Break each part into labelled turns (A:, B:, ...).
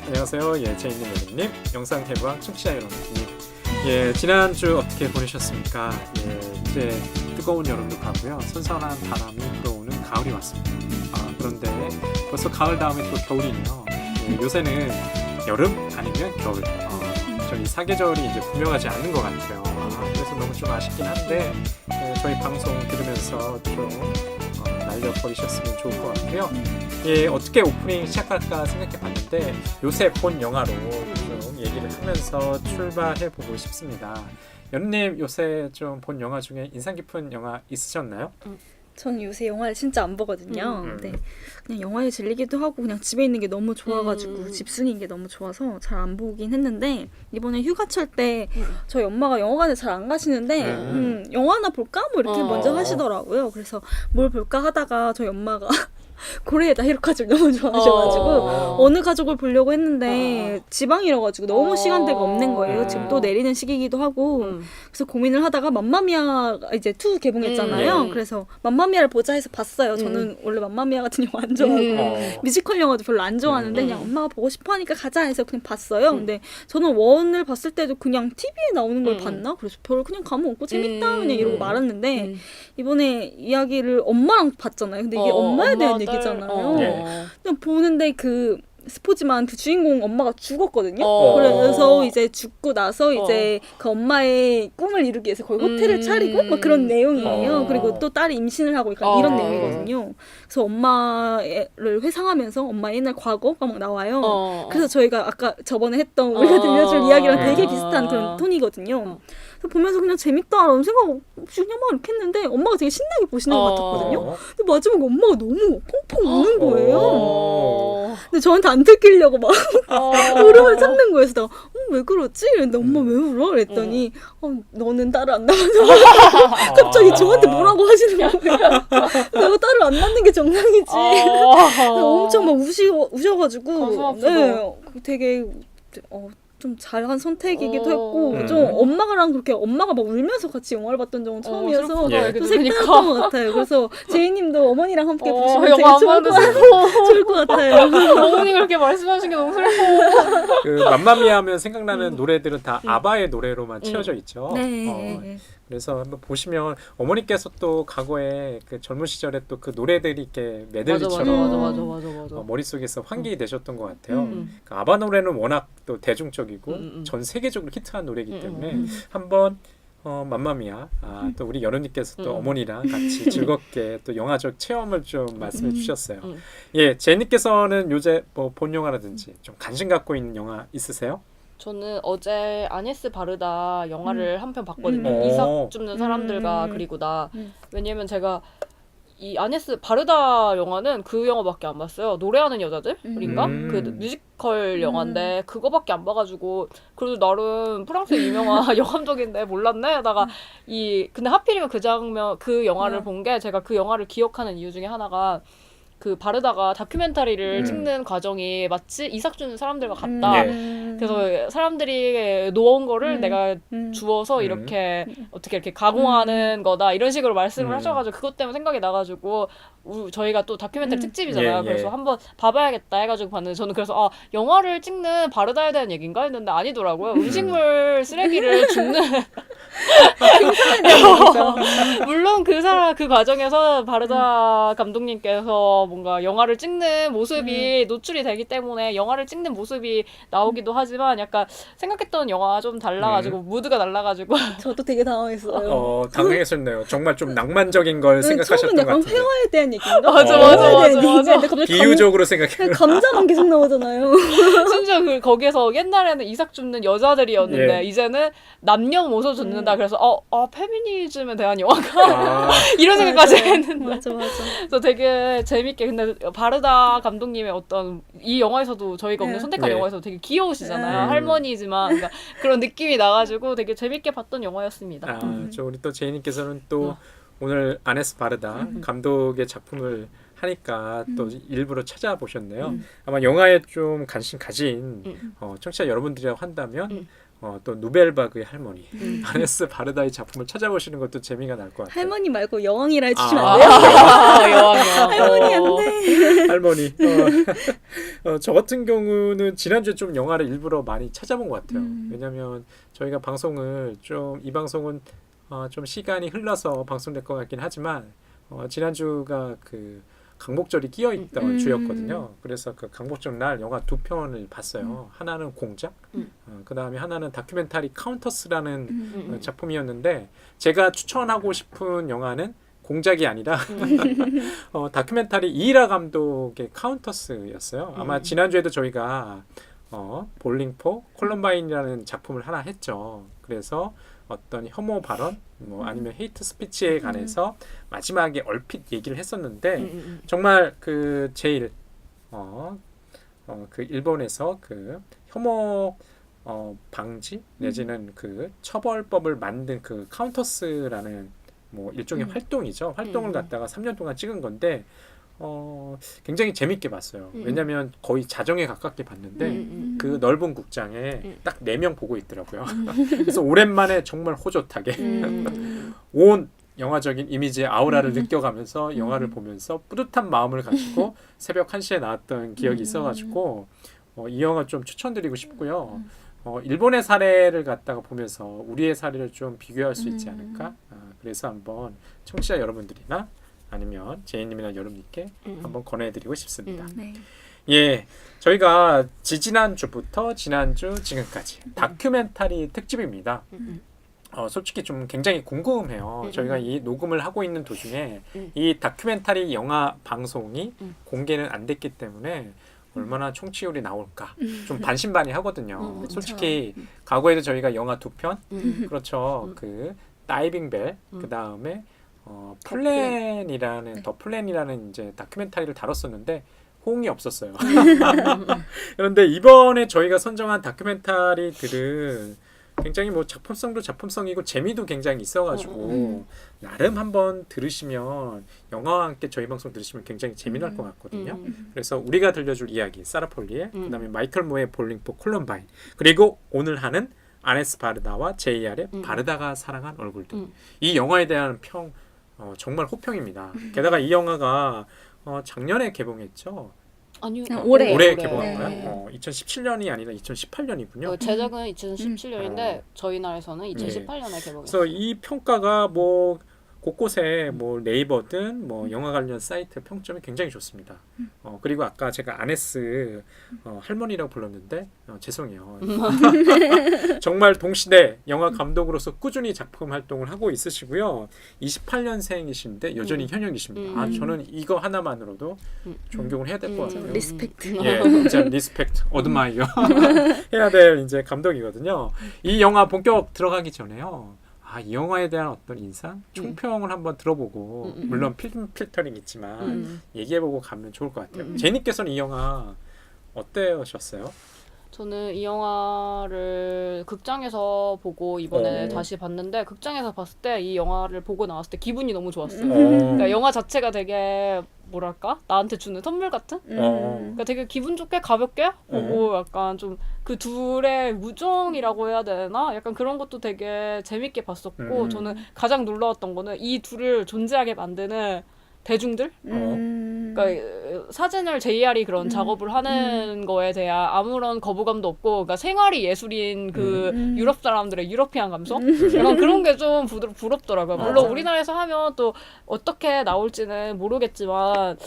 A: 안녕하세요. 제이님, 여러분님, 영상 대부왕 청취자 여러분님. 지난주 어떻게 보내셨습니까? 이제 뜨거운 여름도 가고요. 선선한 바람이 불어오는 가을이 왔습니다. 그런데 벌써 가을 다음에 또 겨울이네요. 요새는 여름 아니면 겨울. 저희 사계절이 이제 분명하지 않는 것 같아요. 그래서 너무 좀 아쉽긴 한데 저희 방송 들으면서 좀 날려버리셨으면 좋을 것 같고요. 어떻게 오프닝 시작할까 생각해봤는데 요새 본 영화로 좀 얘기를 하면서 출발해보고 싶습니다. 연우님 요새 좀 본 영화 중에 인상 깊은 영화 있으셨나요?
B: 전 요새 영화를 진짜 안 보거든요. 네. 그냥 영화에 질리기도 하고 그냥 집에 있는 게 너무 좋아가지고 집순이인 게 너무 좋아서 잘 안 보긴 했는데 이번에 휴가철 때 저희 엄마가 영화관에 잘 안 가시는데 영화나 볼까? 뭐 이렇게 먼저 하시더라고요. 그래서 뭘 볼까 하다가 저희 엄마가 고레에다 히로카즈를 너무 좋아하셔가지고 어느 가족을 보려고 했는데 지방이라가지고 너무 시간대가 없는 거예요. 지금 또 내리는 시기이기도 하고 그래서 고민을 하다가 맘마미아가 이제 2 개봉했잖아요. 그래서 맘마미아를 보자 해서 봤어요. 저는 원래 맘마미아 같은 영화 안 좋아하고 뮤지컬 영화도 별로 안 좋아하는데 그냥 엄마가 보고 싶어 하니까 가자 해서 그냥 봤어요. 근데 저는 1을 봤을 때도 그냥 TV에 나오는 걸 봤나? 그래서 별 그냥 감흥 없고 재밌다 그냥 이러고 말았는데 이번에 이야기를 엄마랑 봤잖아요. 근데 이게 엄마에 대한 얘기잖아요. 그냥 보는데 스포지만 그 주인공 엄마가 죽었거든요. 그래서 이제 죽고 나서 이제 그 엄마의 꿈을 이루기 위해서 거의 호텔을 차리고 막 그런 내용이에요. 그리고 또 딸이 임신을 하고 이런 내용이거든요. 그래서 엄마를 회상하면서 엄마의 옛날 과거가 막 나와요. 그래서 저희가 아까 저번에 했던 우리가 들려줄 이야기랑 되게 비슷한 그런 톤이거든요. 그래서 보면서 그냥 재밌다라는 생각 없이 그냥 막 이렇게 했는데 엄마가 되게 신나게 보시는 것 같았거든요. 근데 마지막에 엄마가 너무 펑펑 우는 거예요. 근데 저한테 안 들키려고 막 울음을 참는 거예요. 그래서 왜 그러지? 이랬는데 엄마 왜 울어? 그랬더니 너는 딸을 안 낳아서 갑자기 저한테 뭐라고 하시는 거예요. 내가 딸을 안 낳는 게 정상이지. 엄청 막 우셔가지고 되게 좀 잘한 선택이기도 했고 좀 엄마랑 그렇게 엄마가 막 울면서 같이 영화를 봤던 적은 처음이어서 또 색다랐던 것 같아요. 그래서 제이님도 어머니랑 함께 보시면 되게 좋을 것 같아요.
C: 어머니가 그렇게 말씀하신 게 너무 슬퍼.
A: 그 맘마미아 하면 생각나는 노래들은 다 아바의 노래로만 채워져 있죠. 그래서 한번 보시면 어머니께서 또 과거에 그 젊은 시절에 또 그 노래들이 이렇게 메들리처럼
C: 맞아.
A: 머릿속에서 환기가 되셨던 것 같아요. 그 아바 노래는 워낙 또 대중적이고 전 세계적으로 히트한 노래이기 때문에 한번 맘마미아 또 우리 연우님께서 또 어머니랑 같이 즐겁게 또 영화적 체험을 좀 말씀해 주셨어요. 제이님께서는 요새 뭐 본 영화라든지 좀 관심 갖고 있는 영화 있으세요?
C: 저는 어제 아니에스 바르다 영화를 한 편 봤거든요. 이삭 줍는 사람들과 그리고 나. 왜냐면 제가 이 아니에스 바르다 영화는 그 영화밖에 안 봤어요. 노래하는 여자들인가? 그 뮤지컬 영화인데 그거밖에 안 봐가지고 그래도 나름 프랑스의 유명한 여감독인데 몰랐네 하다가 근데 하필이면 그 영화를 본 게 제가 그 영화를 기억하는 이유 중에 하나가 그 바르다가 다큐멘터리를 찍는 과정이 마치 이삭 주는 사람들과 같다. 그래서 사람들이 놓은 거를 내가 주워서 이렇게 어떻게 이렇게 가공하는 거다 이런 식으로 말씀을 하셔가지고 그것 때문에 생각이 나가지고 저희가 또 다큐멘터리 특집이잖아요. 그래서 한번 봐봐야겠다 해가지고 봤는데 저는 그래서 영화를 찍는 바르다에 대한 얘기인가 했는데 아니더라고요. 음식물 쓰레기를 줍는 물론 그 과정에서 바르다 감독님께서 뭔가 영화를 찍는 모습이 노출이 되기 때문에 영화를 찍는 모습이 나오기도 하지만 약간 생각했던 영화와 좀 달라가지고 무드가 달라가지고
B: 저도 되게 당황했어요.
A: 당황했었네요. 정말 좀 낭만적인 걸 생각하셨던 것 같은데.
B: 처음은 약간 회화에 대한 얘기인가?
C: 맞아.
A: 비유적으로 생각해요.
B: 감자만 계속 나오잖아요.
C: 심지어 거기에서 옛날에는 이삭 줍는 여자들이었는데 이제는 남녀 모습 줍는다. 그래서 페미니즘에 대한 영화가 이런 생각까지 했는데
B: 맞아.
C: 그래서 되게 재밌게 근데 바르다 감독님의 어떤 이 영화에서도 저희가 오늘 선택한 영화에서 되게 귀여우시잖아요. 할머니지만 그러니까 그런 느낌이 나가지고 되게 재밌게 봤던 영화였습니다.
A: 우리 또 제이님께서는 또 오늘 아네스 바르다 감독의 작품을 하니까 또 일부러 찾아보셨네요. 아마 영화에 좀 관심 가진 청취자 여러분들이라고 한다면 또 누벨바그의 할머니 아네스 바르다의 작품을 찾아보시는 것도 재미가 날 것 같아요.
B: 할머니 말고 여왕이라 해주시면 안 돼요?
C: 여왕이요.
B: 할머니 안 돼.
A: 할머니. 저 같은 경우는 지난주에 좀 영화를 일부러 많이 찾아본 것 같아요. 왜냐하면 저희가 방송을 좀 이 방송은 좀 시간이 흘러서 방송될 것 같긴 하지만 지난주가 그 강복절이 끼어있던 주였거든요. 그래서 그 강복절 날 영화 2편을 봤어요. 하나는 공작, 그 다음에 하나는 다큐멘터리 카운터스라는 작품이었는데 제가 추천하고 싶은 영화는 공작이 아니라 다큐멘터리 이이라 감독의 카운터스였어요. 아마 지난주에도 저희가 볼링포 콜럼바인이라는 작품을 하나 했죠. 그래서 어떤 혐오 발언 뭐 아니면 헤이트 스피치에 관해서 마지막에 얼핏 얘기를 했었는데 정말 그 제일 그 일본에서 그 혐오 방지 내지는 그 처벌법을 만든 그 카운터스라는 뭐 일종의 활동이죠. 활동을 갖다가 3년 동안 찍은 건데 굉장히 재밌게 봤어요. 왜냐하면 거의 자정에 가깝게 봤는데 그 넓은 국장에 딱 4명 보고 있더라고요. 그래서 오랜만에 정말 호젓하게 온 영화적인 이미지의 아우라를 느껴가면서 영화를 보면서 뿌듯한 마음을 가지고 새벽 1시에 나왔던 기억이 있어가지고 이 영화 좀 추천드리고 싶고요. 일본의 사례를 갖다가 보면서 우리의 사례를 좀 비교할 수 있지 않을까? 그래서 한번 청취자 여러분들이나 아니면 제이님이나 여러분께 한번 권해드리고 싶습니다.
B: 네.
A: 예, 저희가 지지난주부터 지난주 지금까지 다큐멘터리 특집입니다. 솔직히 좀 굉장히 궁금해요. 저희가 이 녹음을 하고 있는 도중에 이 다큐멘터리 영화 방송이 공개는 안 됐기 때문에 얼마나 청취율이 나올까 좀 반신반의하거든요. 솔직히 과거에도 저희가 영화 2편 그렇죠. 그 다이빙벨 그 다음에 플랜이라는 더 플랜이라는 이제 다큐멘터리를 다뤘었는데 호응이 없었어요. 그런데 이번에 저희가 선정한 다큐멘터리들은 굉장히 뭐 작품성도 작품성이고 재미도 굉장히 있어가지고 나름 한번 들으시면 영화와 함께 저희 방송 들으시면 굉장히 재미날 것 같거든요. 그래서 우리가 들려줄 이야기 사라폴리의 그다음에 마이클 모의 볼링포 콜럼바인 그리고 오늘 하는 아네스 바르다와 JR의 바르다가 사랑한 얼굴들 이 영화에 대한 평 정말 호평입니다. 게다가 이 영화가 작년에 개봉했죠.
C: 아니요.
B: 올해
A: 개봉한
B: 네.
A: 거예요. 2017년이 아니라 2018년이군요.
C: 제작은 2017년인데 저희 나라에서는 2018년에 개봉했어요.
A: 그래서 이 평가가 뭐 곳곳에 뭐 네이버든 뭐 영화 관련 사이트 평점이 굉장히 좋습니다. 그리고 아까 제가 아네스 할머니라고 불렀는데 죄송해요. 정말 동시대 영화 감독으로서 꾸준히 작품 활동을 하고 있으시고요. 28년생이신데 여전히 현역이십니다. 저는 이거 하나만으로도 존경을 해야 될 것 같아요.
B: 리스펙트.
A: 예, 진짜 리스펙트, 어드마이어 해야 될 이제 감독이거든요. 이 영화 본격 들어가기 전에요. 이 영화에 대한 어떤 인상, 총평을 한번 들어보고 물론 필터링 있지만 얘기해보고 가면 좋을 것 같아요. 제니께서는 이 영화 어떠셨어요?
C: 저는 이 영화를 극장에서 보고 이번에 다시 봤는데 극장에서 봤을 때 이 영화를 보고 나왔을 때 기분이 너무 좋았어요. 그러니까 영화 자체가 되게 뭐랄까 나한테 주는 선물 같은? 그러니까 되게 기분 좋게 가볍게 보고 약간 좀 그 둘의 우정이라고 해야 되나? 약간 그런 것도 되게 재밌게 봤었고 저는 가장 놀라웠던 거는 이 둘을 존재하게 만드는 대중들? 그러니까 사진을 JR이 그런 작업을 하는 거에 대한 아무런 거부감도 없고 그러니까 생활이 예술인 그 유럽 사람들의 유러피안 감성? 약간 그런 게 좀 부럽더라고요. 물론 우리나라에서 하면 또 어떻게 나올지는 모르겠지만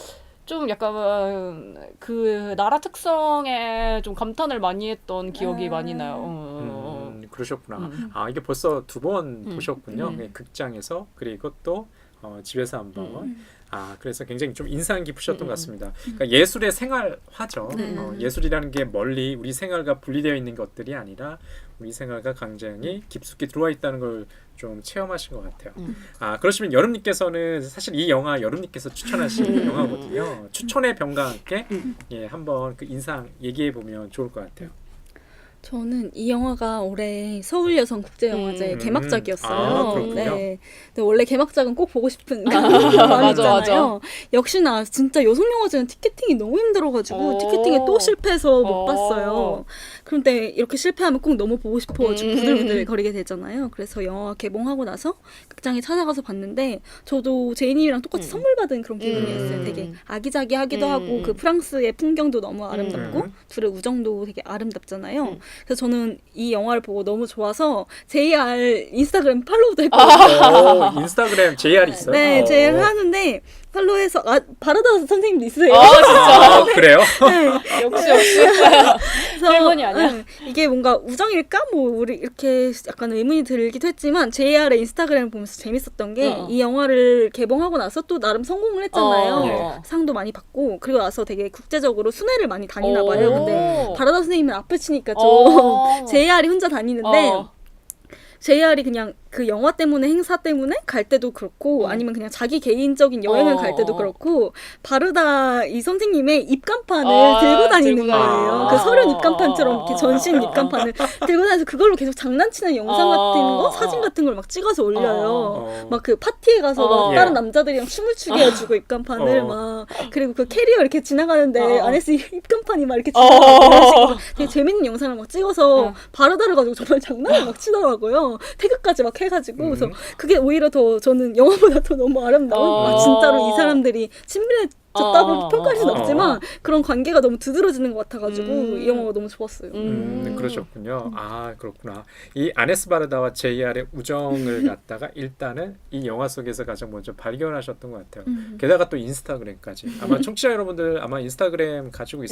C: 좀 약간 그 나라 특성에 좀 감탄을 많이 했던 기억이 많이 나요.
A: 그러셨구나. 이게 벌써 2번 보셨군요. 극장에서 그리고 또 집에서 한번. 그래서 굉장히 좀 인상 깊으셨던 것 같습니다. 그러니까 예술의 생활화죠. 예술이라는 게 멀리 우리 생활과 분리되어 있는 것들이 아니라 우리 생활과 굉장히 깊숙이 들어와 있다는 걸 좀 체험하신 것 같아요. 그러시면 여름님께서는 사실 이 영화 여름님께서 추천하신 영화거든요. 추천의 병과 함께 한번 그 인상 얘기해 보면 좋을 것 같아요.
B: 저는 이 영화가 올해 서울여성국제영화제 개막작이었어요.
A: 아, 그렇군요.
B: 네. 근데 원래 개막작은 꼭 보고 싶은 마음이
C: 맞아,
B: 있잖아요.
C: 맞아.
B: 역시나 진짜 여성영화제는 티켓팅이 너무 힘들어가지고 티켓팅에 또 실패해서 못 봤어요. 그런데 이렇게 실패하면 꼭 너무 보고 싶어가지고 부들부들 거리게 되잖아요. 그래서 영화 개봉하고 나서 극장에 찾아가서 봤는데 저도 제이님이랑 똑같이 선물 받은 그런 기분이었어요. 되게 아기자기하기도 하고 그 프랑스의 풍경도 너무 아름답고 둘의 우정도 되게 아름답잖아요. 그래서 저는 이 영화를 보고 너무 좋아서 JR 인스타그램 팔로우도 했거든요.
A: 인스타그램 JR 있어요?
B: 네, JR 하는데 팔로우해서 바르다 선생님도 있어요.
A: 아, 그래요?
B: 네.
C: 역시.
B: 그래서,
C: 할머니 아니야?
B: 이게 뭔가 우정일까? 뭐 우리 이렇게 약간 의문이 들기도 했지만 JR의 인스타그램을 보면서 재밌었던 게 이 영화를 개봉하고 나서 또 나름 성공을 했잖아요. 상도 많이 받고 그리고 나서 되게 국제적으로 순회를 많이 다니나 봐요. 근데 바르다 선생님은 앞을 치니까 좀 JR이 혼자 다니는데 JR이 그냥 그 영화 때문에 행사 때문에 갈 때도 그렇고 아니면 그냥 자기 개인적인 여행을 갈 때도 그렇고 바르다 이 선생님의 입간판을 들고 다니는 거예요. 그 서련 입간판처럼 이렇게 전신 입간판을 들고 다니면서 그걸로 계속 장난치는 영상 같은 거, 사진 같은 걸 막 찍어서 올려요. 막 그 파티에 가서 막 다른 남자들이랑 춤을 추게 해주고 입간판을 막 그리고 그 캐리어 이렇게 지나가는데 안에서 입간판이 막 이렇게 지나가고 그런 식으로 되게 재밌는 영상을 막 찍어서 바르다를 가지고 정말 장난을 막 치더라고요. 태극까지 막 해가지고 그래서 그게 오히려 더 저는 영화보다 더 너무 아름다운 진짜로 이 사람들이 친밀해졌다고 평가할 수는 없지만 그런 관계가 너무 두드러지는 것 같아가지고 이 영화가 너무 좋았어요.
A: 그러셨군요. 아, 그렇구나. 이 아네스 바르다와 JR의 우정을 갖다가 일단은 이 영화 속에서 가장 먼저 발견하셨던 것 같아요. 게다가 또 인스타그램까지. 아마 청취자 여러분들 아마 인스타그램 가지고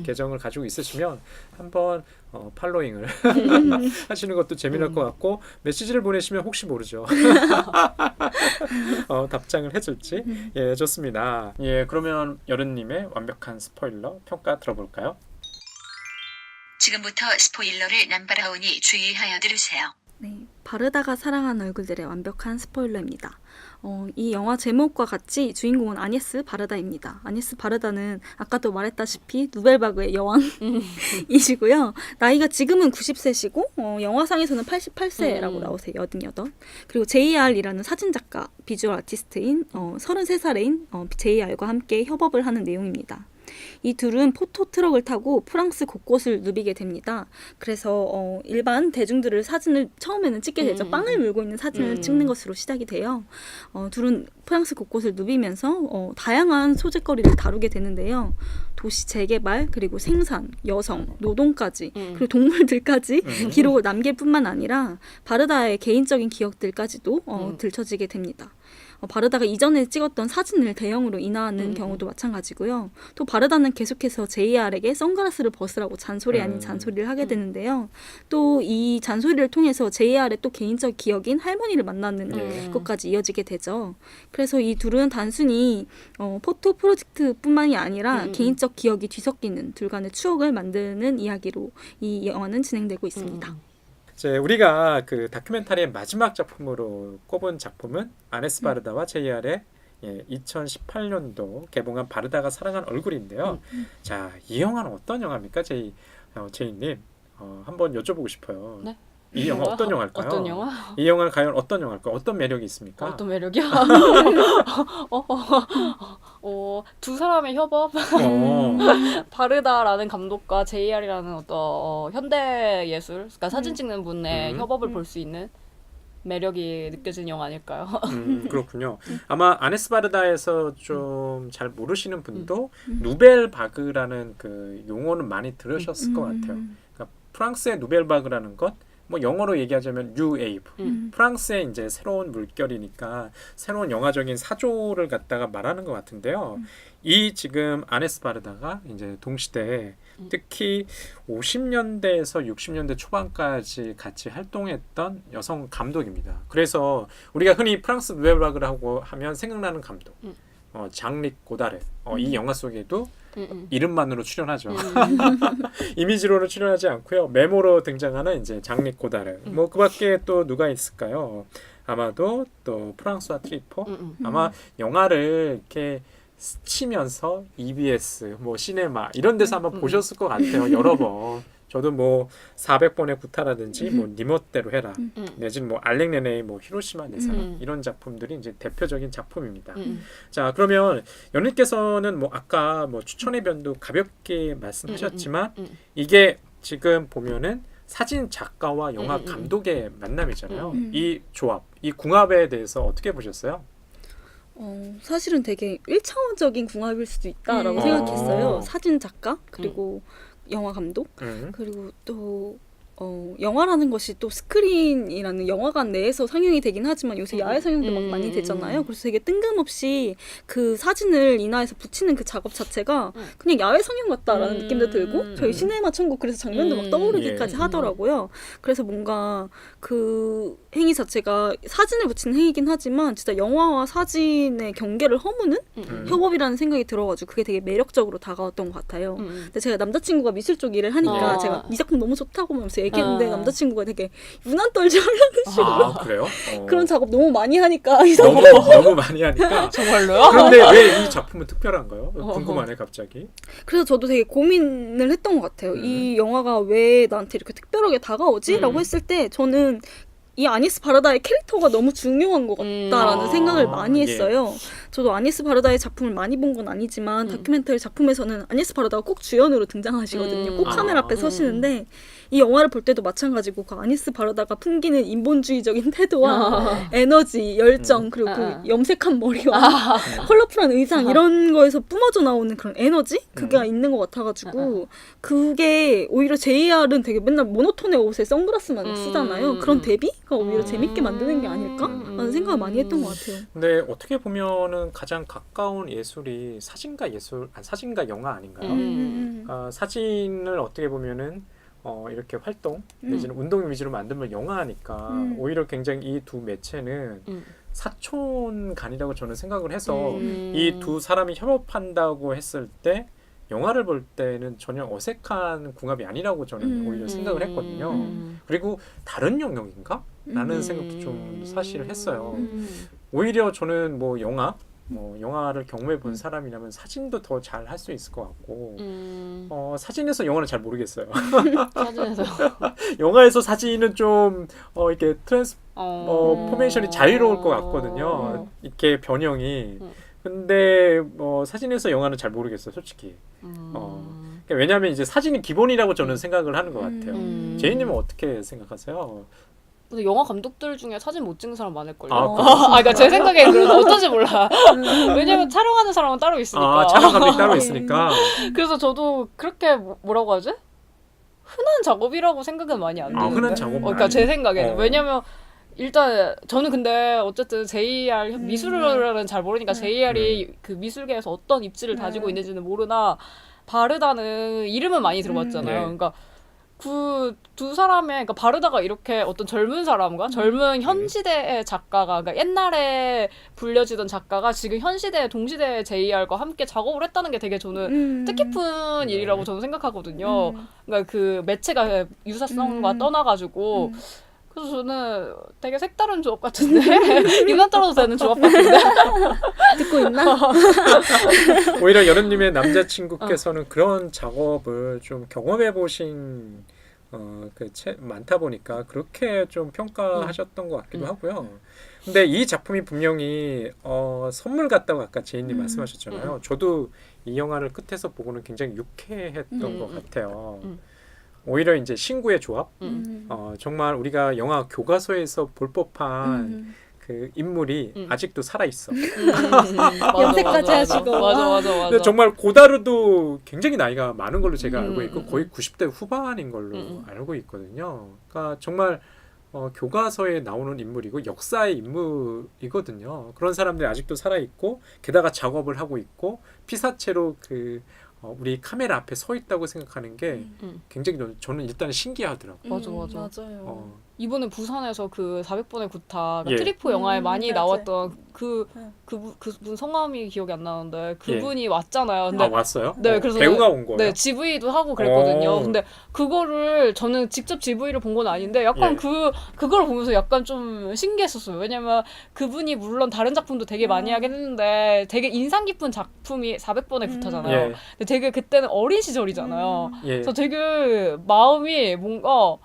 A: 계정을 가지고 있으시면 한번 팔로잉을 하시는 것도 재미날 것 같고 메시지를 보내시면 혹시 모르죠. 답장을 해줄지. 예, 좋습니다. 예, 그러면 여른님의 완벽한 스포일러 평가 들어볼까요?
D: 지금부터 스포일러를 남발하오니 주의하여 들으세요.
B: 네, 바르다가 사랑한 얼굴들의 완벽한 스포일러입니다. 이 영화 제목과 같이 주인공은 아녜스 바르다입니다. 아녜스 바르다는 아까도 말했다시피 누벨바그의 여왕이시고요. 나이가 지금은 90세시고 영화상에서는 88세라고 나오세요. 88. 그리고 JR이라는 사진작가, 비주얼 아티스트인 33살인 JR과 함께 협업을 하는 내용입니다. 이 둘은 포토 트럭을 타고 프랑스 곳곳을 누비게 됩니다. 그래서 일반 대중들을 사진을 처음에는 찍게 되죠. 빵을 물고 있는 사진을 찍는 것으로 시작이 돼요. 둘은 프랑스 곳곳을 누비면서 다양한 소재거리를 다루게 되는데요. 도시 재개발, 그리고 생산, 여성, 노동까지, 그리고 동물들까지 기록을 남길 뿐만 아니라 바르다의 개인적인 기억들까지도 들춰지게 됩니다. 바르다가 이전에 찍었던 사진을 대형으로 인화하는 경우도 마찬가지고요. 또 바르다는 계속해서 JR에게 선글라스를 벗으라고 잔소리 아닌 잔소리를 하게 되는데요. 또 이 잔소리를 통해서 JR의 또 개인적 기억인 할머니를 만나는 것까지 이어지게 되죠. 그래서 이 둘은 단순히 포토 프로젝트뿐만이 아니라 개인적 기억이 뒤섞이는 둘 간의 추억을 만드는 이야기로 이 영화는 진행되고 있습니다.
A: 이제 우리가 그 다큐멘터리의 마지막 작품으로 꼽은 작품은 아네스 바르다와 JR의 2018년도 개봉한 바르다가 사랑한 얼굴인데요. 자, 이 영화는 어떤 영화입니까, 제이님? 한번 여쭤보고 싶어요.
C: 네?
A: 이 영화 어떤 영화일까요?
C: 어떤 영화?
A: 이 영화는 과연 어떤 영화일까요? 어떤 매력이 있습니까?
C: 어떤 매력이야? 두 사람의 협업? 바르다라는 감독과 JR이라는 어떤 현대 예술, 그러니까 사진 찍는 분의 협업을 볼 수 있는 매력이 느껴지는 영화 아닐까요?
A: 그렇군요. 아마 아네스 바르다에서 좀 잘 모르시는 분도 누벨바그라는 그 용어는 많이 들으셨을 것 같아요. 그러니까 프랑스의 누벨바그라는 것, 뭐 영어로 얘기하자면 뉴 웨이브. 프랑스의 이제 새로운 물결이니까 새로운 영화적인 사조를 갖다가 말하는 것 같은데요. 이 지금 아네스 바르다가 이제 동시대에 특히 50년대에서 60년대 초반까지 같이 활동했던 여성 감독입니다. 그래서 우리가 흔히 프랑스 누벨바그를 하면 생각나는 감독, 장릭 고다르. 이 영화 속에도 이름만으로 출연하죠. 이미지로는 출연하지 않고요. 메모로 등장하는 이제 장릭 고다르. 뭐 그밖에 또 누가 있을까요? 아마도 또 프랑스와 트리포. 아마 영화를 이렇게 치면서 EBS, 뭐 시네마 이런 데서 한번 보셨을 것 같아요. 여러 번. 저도 뭐 400번의 구타라든지 뭐 네 멋대로 해라 내지는 뭐 알렉네네의 뭐 히로시마 내 사랑 이런 작품들이 이제 대표적인 작품입니다. 자, 그러면 연우께서는 뭐 아까 뭐 추천의 변도 가볍게 말씀하셨지만 이게 지금 보면은 사진 작가와 영화 감독의 만남이잖아요. 이 조합, 이 궁합에 대해서 어떻게 보셨어요?
B: 사실은 되게 1차원적인 궁합일 수도 있다라고 생각했어요. 사진 작가 그리고 영화 감독 그리고 또 영화라는 것이 또 스크린이라는 영화관 내에서 상영이 되긴 하지만 요새 야외 상영도 막 많이 되잖아요. 그래서 되게 뜬금없이 그 사진을 인화해서 붙이는 그 작업 자체가 그냥 야외 상영 같다라는 느낌도 들고 저희 시네마 천국 그래서 장면도 막 떠오르기까지 하더라고요. 그래서 뭔가 그 행위 자체가 사진을 붙이는 행위긴 하지만 진짜 영화와 사진의 경계를 허무는 협업이라는 생각이 들어가지고 그게 되게 매력적으로 다가왔던 것 같아요. 근데 제가 남자친구가 미술 쪽 일을 하니까 제가 이 작품 너무 좋다고 하면서 얘기했는데 남자친구가 되게 유난 떨지 말라는 식으로
A: 아, 그래요?
B: 그런 작업 너무 많이 하니까
A: 너무 많이 하니까.
C: 정말로요?
A: 그런데 왜 이 작품은 특별한가요? 궁금하네 갑자기.
B: 그래서 저도 되게 고민을 했던 것 같아요. 이 영화가 왜 나한테 이렇게 특별하게 다가오지? 라고 했을 때 저는 이 아니스 바르다의 캐릭터가 너무 중요한 것 같다라는 생각을 많이 했어요. 저도 아니스 바르다의 작품을 많이 본 건 아니지만 다큐멘터리 작품에서는 아니스 바르다가 꼭 주연으로 등장하시거든요. 꼭 카메라 앞에 서시는데 이 영화를 볼 때도 마찬가지고 그 아니스 바르다가 풍기는 인본주의적인 태도와 에너지, 열정 그리고 그 염색한 머리와 컬러풀한 의상 이런 거에서 뿜어져 나오는 그런 에너지? 그게 있는 것 같아가지고 그게 오히려 JR은 되게 맨날 모노톤의 옷에 선글라스만 쓰잖아요. 그런 대비가 오히려 재밌게 만드는 게 아닐까? 라는 생각을 많이 했던 것 같아요.
A: 근데 어떻게 보면은 가장 가까운 예술이 사진과 영화 아닌가요? 사진을 어떻게 보면은 이렇게 활동 내지는 운동 위주로 만들면 영화니까 오히려 굉장히 이 두 매체는 사촌간이라고 저는 생각을 해서 이 두 사람이 협업한다고 했을 때 영화를 볼 때는 전혀 어색한 궁합이 아니라고 저는 오히려 생각을 했거든요. 그리고 다른 영역인가? 라는 생각도 좀 사실 했어요. 오히려 저는 뭐 영화를 경험해 본 사람이라면 사진도 더 잘 할 수 있을 것 같고 사진에서 영화는 잘 모르겠어요.
C: 사진에서
A: 영화에서 사진은 좀 이렇게 포메이션이 자유로울 것 같거든요. 이렇게 변형이. 근데 사진에서 영화는 잘 모르겠어요, 솔직히. 그러니까 왜냐하면 이제 사진이 기본이라고 저는 생각을 하는 것 같아요. 제이님은 어떻게 생각하세요?
C: 근데 영화 감독들 중에 사진 못 찍는 사람 많을걸요.
A: 그러니까
C: 제 생각엔 그래서 어떤지 몰라. 왜냐면 촬영하는 사람은 따로 있으니까.
A: 촬영 감독이 따로 있으니까.
C: 그래서 저도 그렇게 뭐라고 하지? 흔한 작업이라고 생각은 많이 안 드는데.
A: 흔한 작업.
C: 그러니까 제 생각에는. 왜냐면 일단 저는 근데 어쨌든 JR 미술을 잘 모르니까 JR이 그 미술계에서 어떤 입지를 다지고 있는지는 모르나 바르다는 이름은 많이 들어봤잖아요. 그러니까 그 두 사람의 그러니까 바르다가 이렇게 어떤 젊은 사람과 젊은 현 시대의 작가가 그러니까 옛날에 불려지던 작가가 지금 현 시대 동시대의 JR과 함께 작업을 했다는 게 되게 저는 뜻깊은 일이라고 저는 생각하거든요. 그러니까 그 매체가 유사성과 떠나가지고 그래서 저는 되게 색다른 조합 같은데 유난 떨어도 되는 조합 같은데
B: 듣고 있나?
A: 오히려 여름님의 남자친구께서는 그런 작업을 좀 경험해 보신 많다 보니까 그렇게 좀 평가하셨던 것 같기도 하고요. 근데 이 작품이 분명히 선물 같다고 아까 제이님 말씀하셨잖아요. 저도 이 영화를 끝에서 보고는 굉장히 유쾌했던 것 같아요. 오히려 이제 신구의 조합, 정말 우리가 영화 교과서에서 볼 법한 그 인물이 아직도 살아 있어.
B: 염색까지 하시고.
C: 맞아.
A: 근데 정말 고다르도 굉장히 나이가 많은 걸로 제가 알고 있고 거의 90대 후반인 걸로 알고 있거든요. 그러니까 정말 교과서에 나오는 인물이고 역사의 인물이거든요. 그런 사람들이 아직도 살아 있고 게다가 작업을 하고 있고 피사체로 우리 카메라 앞에 서 있다고 생각하는 게 굉장히 저는 일단 신기하더라고요.
C: 맞아요. 이번에 부산에서 그 400번의 구타
A: 예.
C: 트리포 영화에 많이
B: 맞아요.
C: 나왔던 그분 성함이 기억이 안 나는데 그분이 왔잖아요. 근데
A: 아 왔어요?
C: 네, 그래서
A: 배우가 온 거예요?
C: 네, GV도 하고 그랬거든요.
A: 오.
C: 근데 그거를 저는 직접 GV를 본 건 아닌데 약간
A: 예.
C: 그걸 보면서 약간 좀 신기했었어요. 왜냐면 그분이 물론 다른 작품도 되게 많이 하긴 했는데 되게 인상 깊은 작품이 400번의 구타잖아요.
A: 예.
C: 근데 되게 그때는 어린 시절이잖아요.
A: 예.
C: 그래서 되게 마음이 뭔가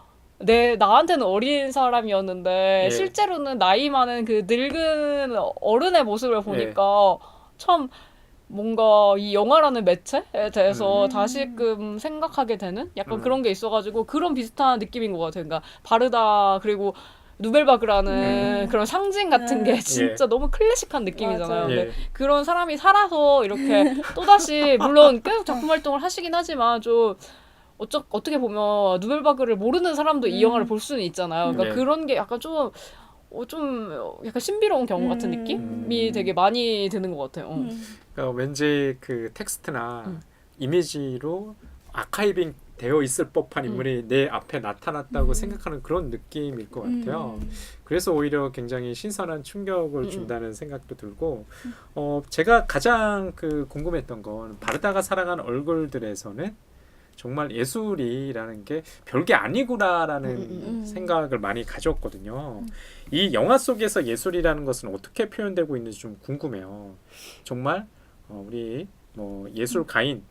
C: 나한테는 어린 사람이었는데
A: 예.
C: 실제로는 나이 많은 그 늙은 어른의 모습을 보니까 참 뭔가 이 영화라는 매체에 대해서 다시금 생각하게 되는 약간 그런 게 있어가지고 그런 비슷한 느낌인 것 같아요. 그러니까 바르다 그리고 누벨바그라는 그런 상징 같은 게 진짜 너무 클래식한 느낌이잖아요.
B: 맞아요.
C: 근데
A: 예.
C: 그런 사람이 살아서 이렇게 또다시 물론 계속 작품 활동을 하시긴 하지만 좀 어떻게 보면 누벨바그를 모르는 사람도 이 영화를 볼 수는 있잖아요. 그러니까
A: 네.
C: 그런 게 약간 좀 약간 신비로운 경험 같은 느낌이 되게 많이 드는 것 같아요.
A: 그러니까 왠지 그 텍스트나 이미지로 아카이빙 되어 있을 법한 인물이 내 앞에 나타났다고 생각하는 그런 느낌일 것 같아요. 그래서 오히려 굉장히 신선한 충격을 준다는 생각도 들고 제가 가장 그 궁금했던 건 바르다가 살아간 얼굴들에서는 정말 예술이라는 게 별게 아니구나라는 생각을 많이 가졌거든요. 이 영화 속에서 예술이라는 것은 어떻게 표현되고 있는지 좀 궁금해요. 정말 우리 뭐 예술가인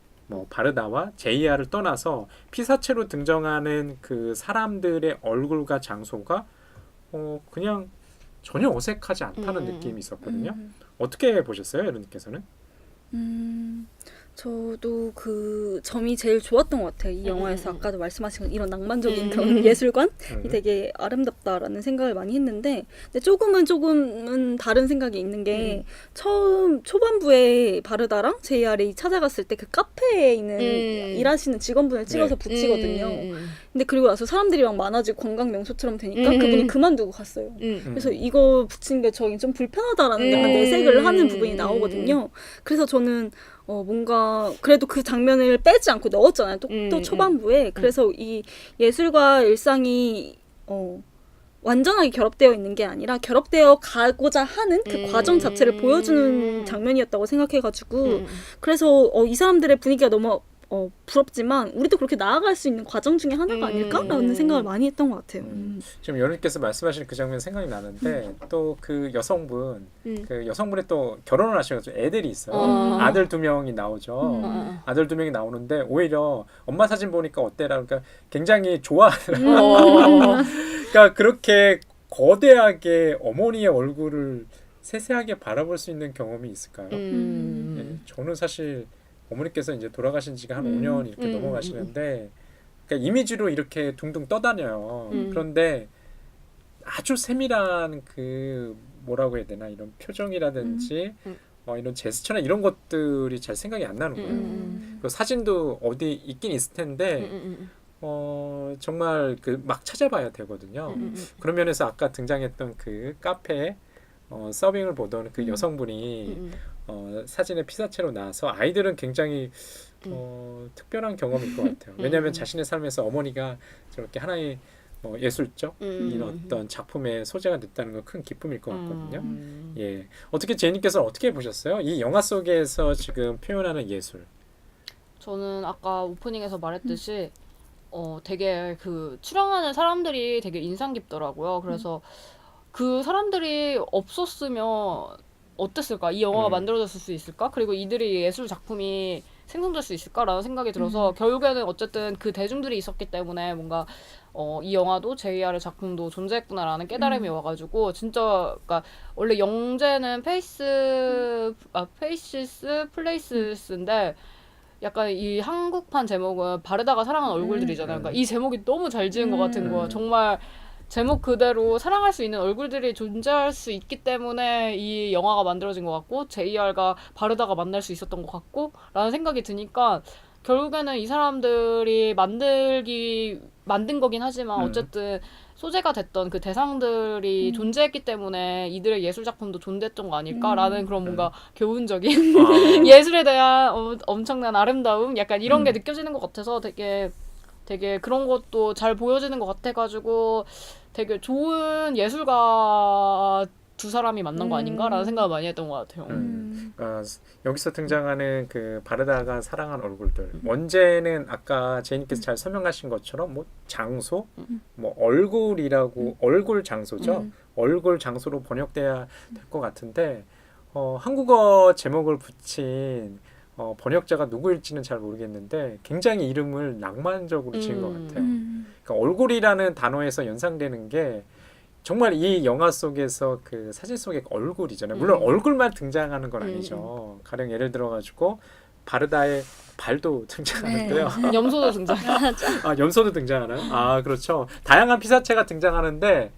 A: 바르다와 JR을 떠나서 피사체로 등장하는 그 사람들의 얼굴과 장소가 그냥 전혀 어색하지 않다는 느낌이 있었거든요. 어떻게 보셨어요, 여러분께서는?
B: 저도 그 점이 제일 좋았던 것 같아요. 이 영화에서 아까도 말씀하신 이런 낭만적인 그런 예술관이 되게 아름답다라는 생각을 많이 했는데, 근데 조금은 다른 생각이 있는 게 초반부에 바르다랑 JR이 찾아갔을 때 그 카페에 있는 일하시는 직원분을 찍어서 붙이거든요. 근데 그리고 나서 사람들이 막 많아지고 관광 명소처럼 되니까 그분이 그만두고 갔어요. 그래서 이거 붙인 게 저긴 좀 불편하다라는 약간 내색을 하는 부분이 나오거든요. 그래서 저는 뭔가 그래도 그 장면을 빼지 않고 넣었잖아요. 또 초반부에. 그래서 이 예술과 일상이 완전하게 결합되어 있는 게 아니라 결합되어 가고자 하는 그 과정 자체를 보여주는 장면이었다고 생각해가지고 그래서 이 사람들의 분위기가 너무 부럽지만 우리도 그렇게 나아갈 수 있는 과정 중에 하나가 아닐까라는 생각을 많이 했던 것 같아요.
A: 지금 여러분께서 말씀하신 그 장면 생각이 나는데 또 그 여성분 그 여성분이 또 결혼을 하셔가지고 애들이 있어요. 아들 2명이 나오죠. 아들 2명이 나오는데 오히려 엄마 사진 보니까 어때라 그러니까 굉장히 좋아하더라고요. 그러니까 그렇게 거대하게 어머니의 얼굴을 세세하게 바라볼 수 있는 경험이 있을까요? 네, 저는 사실 어머니께서 이제 돌아가신 지가 한 5년 이렇게 넘어가시는데 그러니까 이미지로 이렇게 둥둥 떠다녀요. 그런데 아주 세밀한 그 뭐라고 해야 되나 이런 표정이라든지 이런 제스처나 이런 것들이 잘 생각이 안 나는 거예요. 그 사진도 어디 있긴 있을 텐데 정말 그 막 찾아봐야 되거든요. 그런 면에서 아까 등장했던 그 카페에 서빙을 보던 그 여성분이 사진의 피사체로 나와서 아이들은 굉장히 특별한 경험일 것 같아요. 왜냐하면 자신의 삶에서 어머니가 저렇게 하나의 예술적인 어떤 작품의 소재가 됐다는 건 큰 기쁨일 것 같거든요. 예, 어떻게 제이님께서 어떻게 보셨어요? 이 영화 속에서 지금 표현하는 예술.
C: 저는 아까 오프닝에서 말했듯이 되게 그 출연하는 사람들이 되게 인상 깊더라고요. 그래서 그 사람들이 없었으면 어땠을까? 이 영화가 만들어졌을 수 있을까? 그리고 이들이 예술 작품이 생성될 수 있을까라는 생각이 들어서 결국에는 어쨌든 그 대중들이 있었기 때문에 뭔가 이 영화도 JR의 작품도 존재했구나라는 깨달음이 와가지고 진짜 그러니까 원래 영재는 페이시스 플레이스인데 약간 이 한국판 제목은 바르다가 사랑한 얼굴들이잖아요. 그러니까 이 제목이 너무 잘 지은 것 같은 거야. 정말 제목 그대로 사랑할 수 있는 얼굴들이 존재할 수 있기 때문에 이 영화가 만들어진 것 같고 JR과 바르다가 만날 수 있었던 것 같고 라는 생각이 드니까 결국에는 이 사람들이 만든 거긴 하지만 어쨌든 소재가 됐던 그 대상들이 존재했기 때문에 이들의 예술 작품도 존재했던 거 아닐까라는 그런 뭔가 교훈적인 예술에 대한 엄청난 아름다움 약간 이런 게 느껴지는 것 같아서 되게 되게 그런 것도 잘 보여지는 것 같아가지고 되게 좋은 예술가 두 사람이 만난 거 아닌가라는 생각을 많이 했던 것 같아요.
A: 여기서 등장하는 그 바르다가 사랑한 얼굴들 원제는 아까 제이님께서 잘 설명하신 것처럼 뭐 장소, 뭐 얼굴이라고 얼굴 장소죠. 얼굴 장소로 번역돼야 될 것 같은데 한국어 제목을 붙인 번역자가 누구일지는 잘 모르겠는데 굉장히 이름을 낭만적으로 지은 것 같아요. 그러니까 얼굴이라는 단어에서 연상되는 게 정말 이 영화 속에서 그 사진 속의 얼굴이잖아요. 물론 얼굴만 등장하는 건 아니죠. 가령 예를 들어가지고 바르다의 발도 등장하는데요.
C: 염소도 등장해요.
A: 염소도 등장하나요? 그렇죠. 다양한 피사체가 등장하는데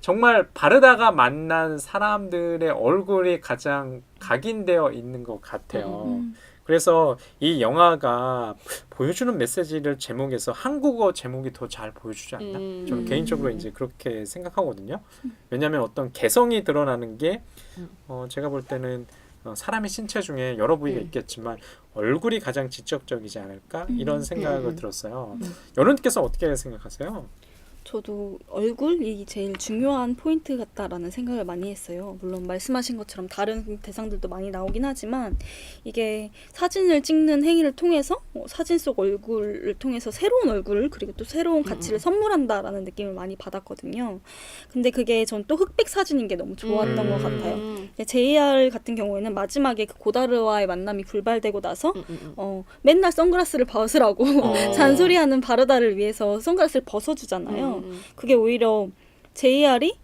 A: 정말 바르다가 만난 사람들의 얼굴이 가장 각인되어 있는 것 같아요. 그래서 이 영화가 보여주는 메시지를 제목에서 한국어 제목이 더 잘 보여주지 않나? 저는 개인적으로 이제 그렇게 생각하거든요. 왜냐하면 어떤 개성이 드러나는 게 제가 볼 때는 사람의 신체 중에 여러 부위가 있겠지만 얼굴이 가장 지적적이지 않을까? 이런 생각을 들었어요. 여러분께서 어떻게 생각하세요?
B: 저도 얼굴이 제일 중요한 포인트 같다라는 생각을 많이 했어요. 물론 말씀하신 것처럼 다른 대상들도 많이 나오긴 하지만 이게 사진을 찍는 행위를 통해서 사진 속 얼굴을 통해서 새로운 얼굴을 그리고 또 새로운 가치를 선물한다라는 느낌을 많이 받았거든요. 근데 그게 전 또 흑백 사진인 게 너무 좋았던 것 같아요. JR 같은 경우에는 마지막에 그 고다르와의 만남이 불발되고 나서 맨날 선글라스를 벗으라고 잔소리하는 바르다를 위해서 선글라스를 벗어주잖아요. 그게 오히려 JR이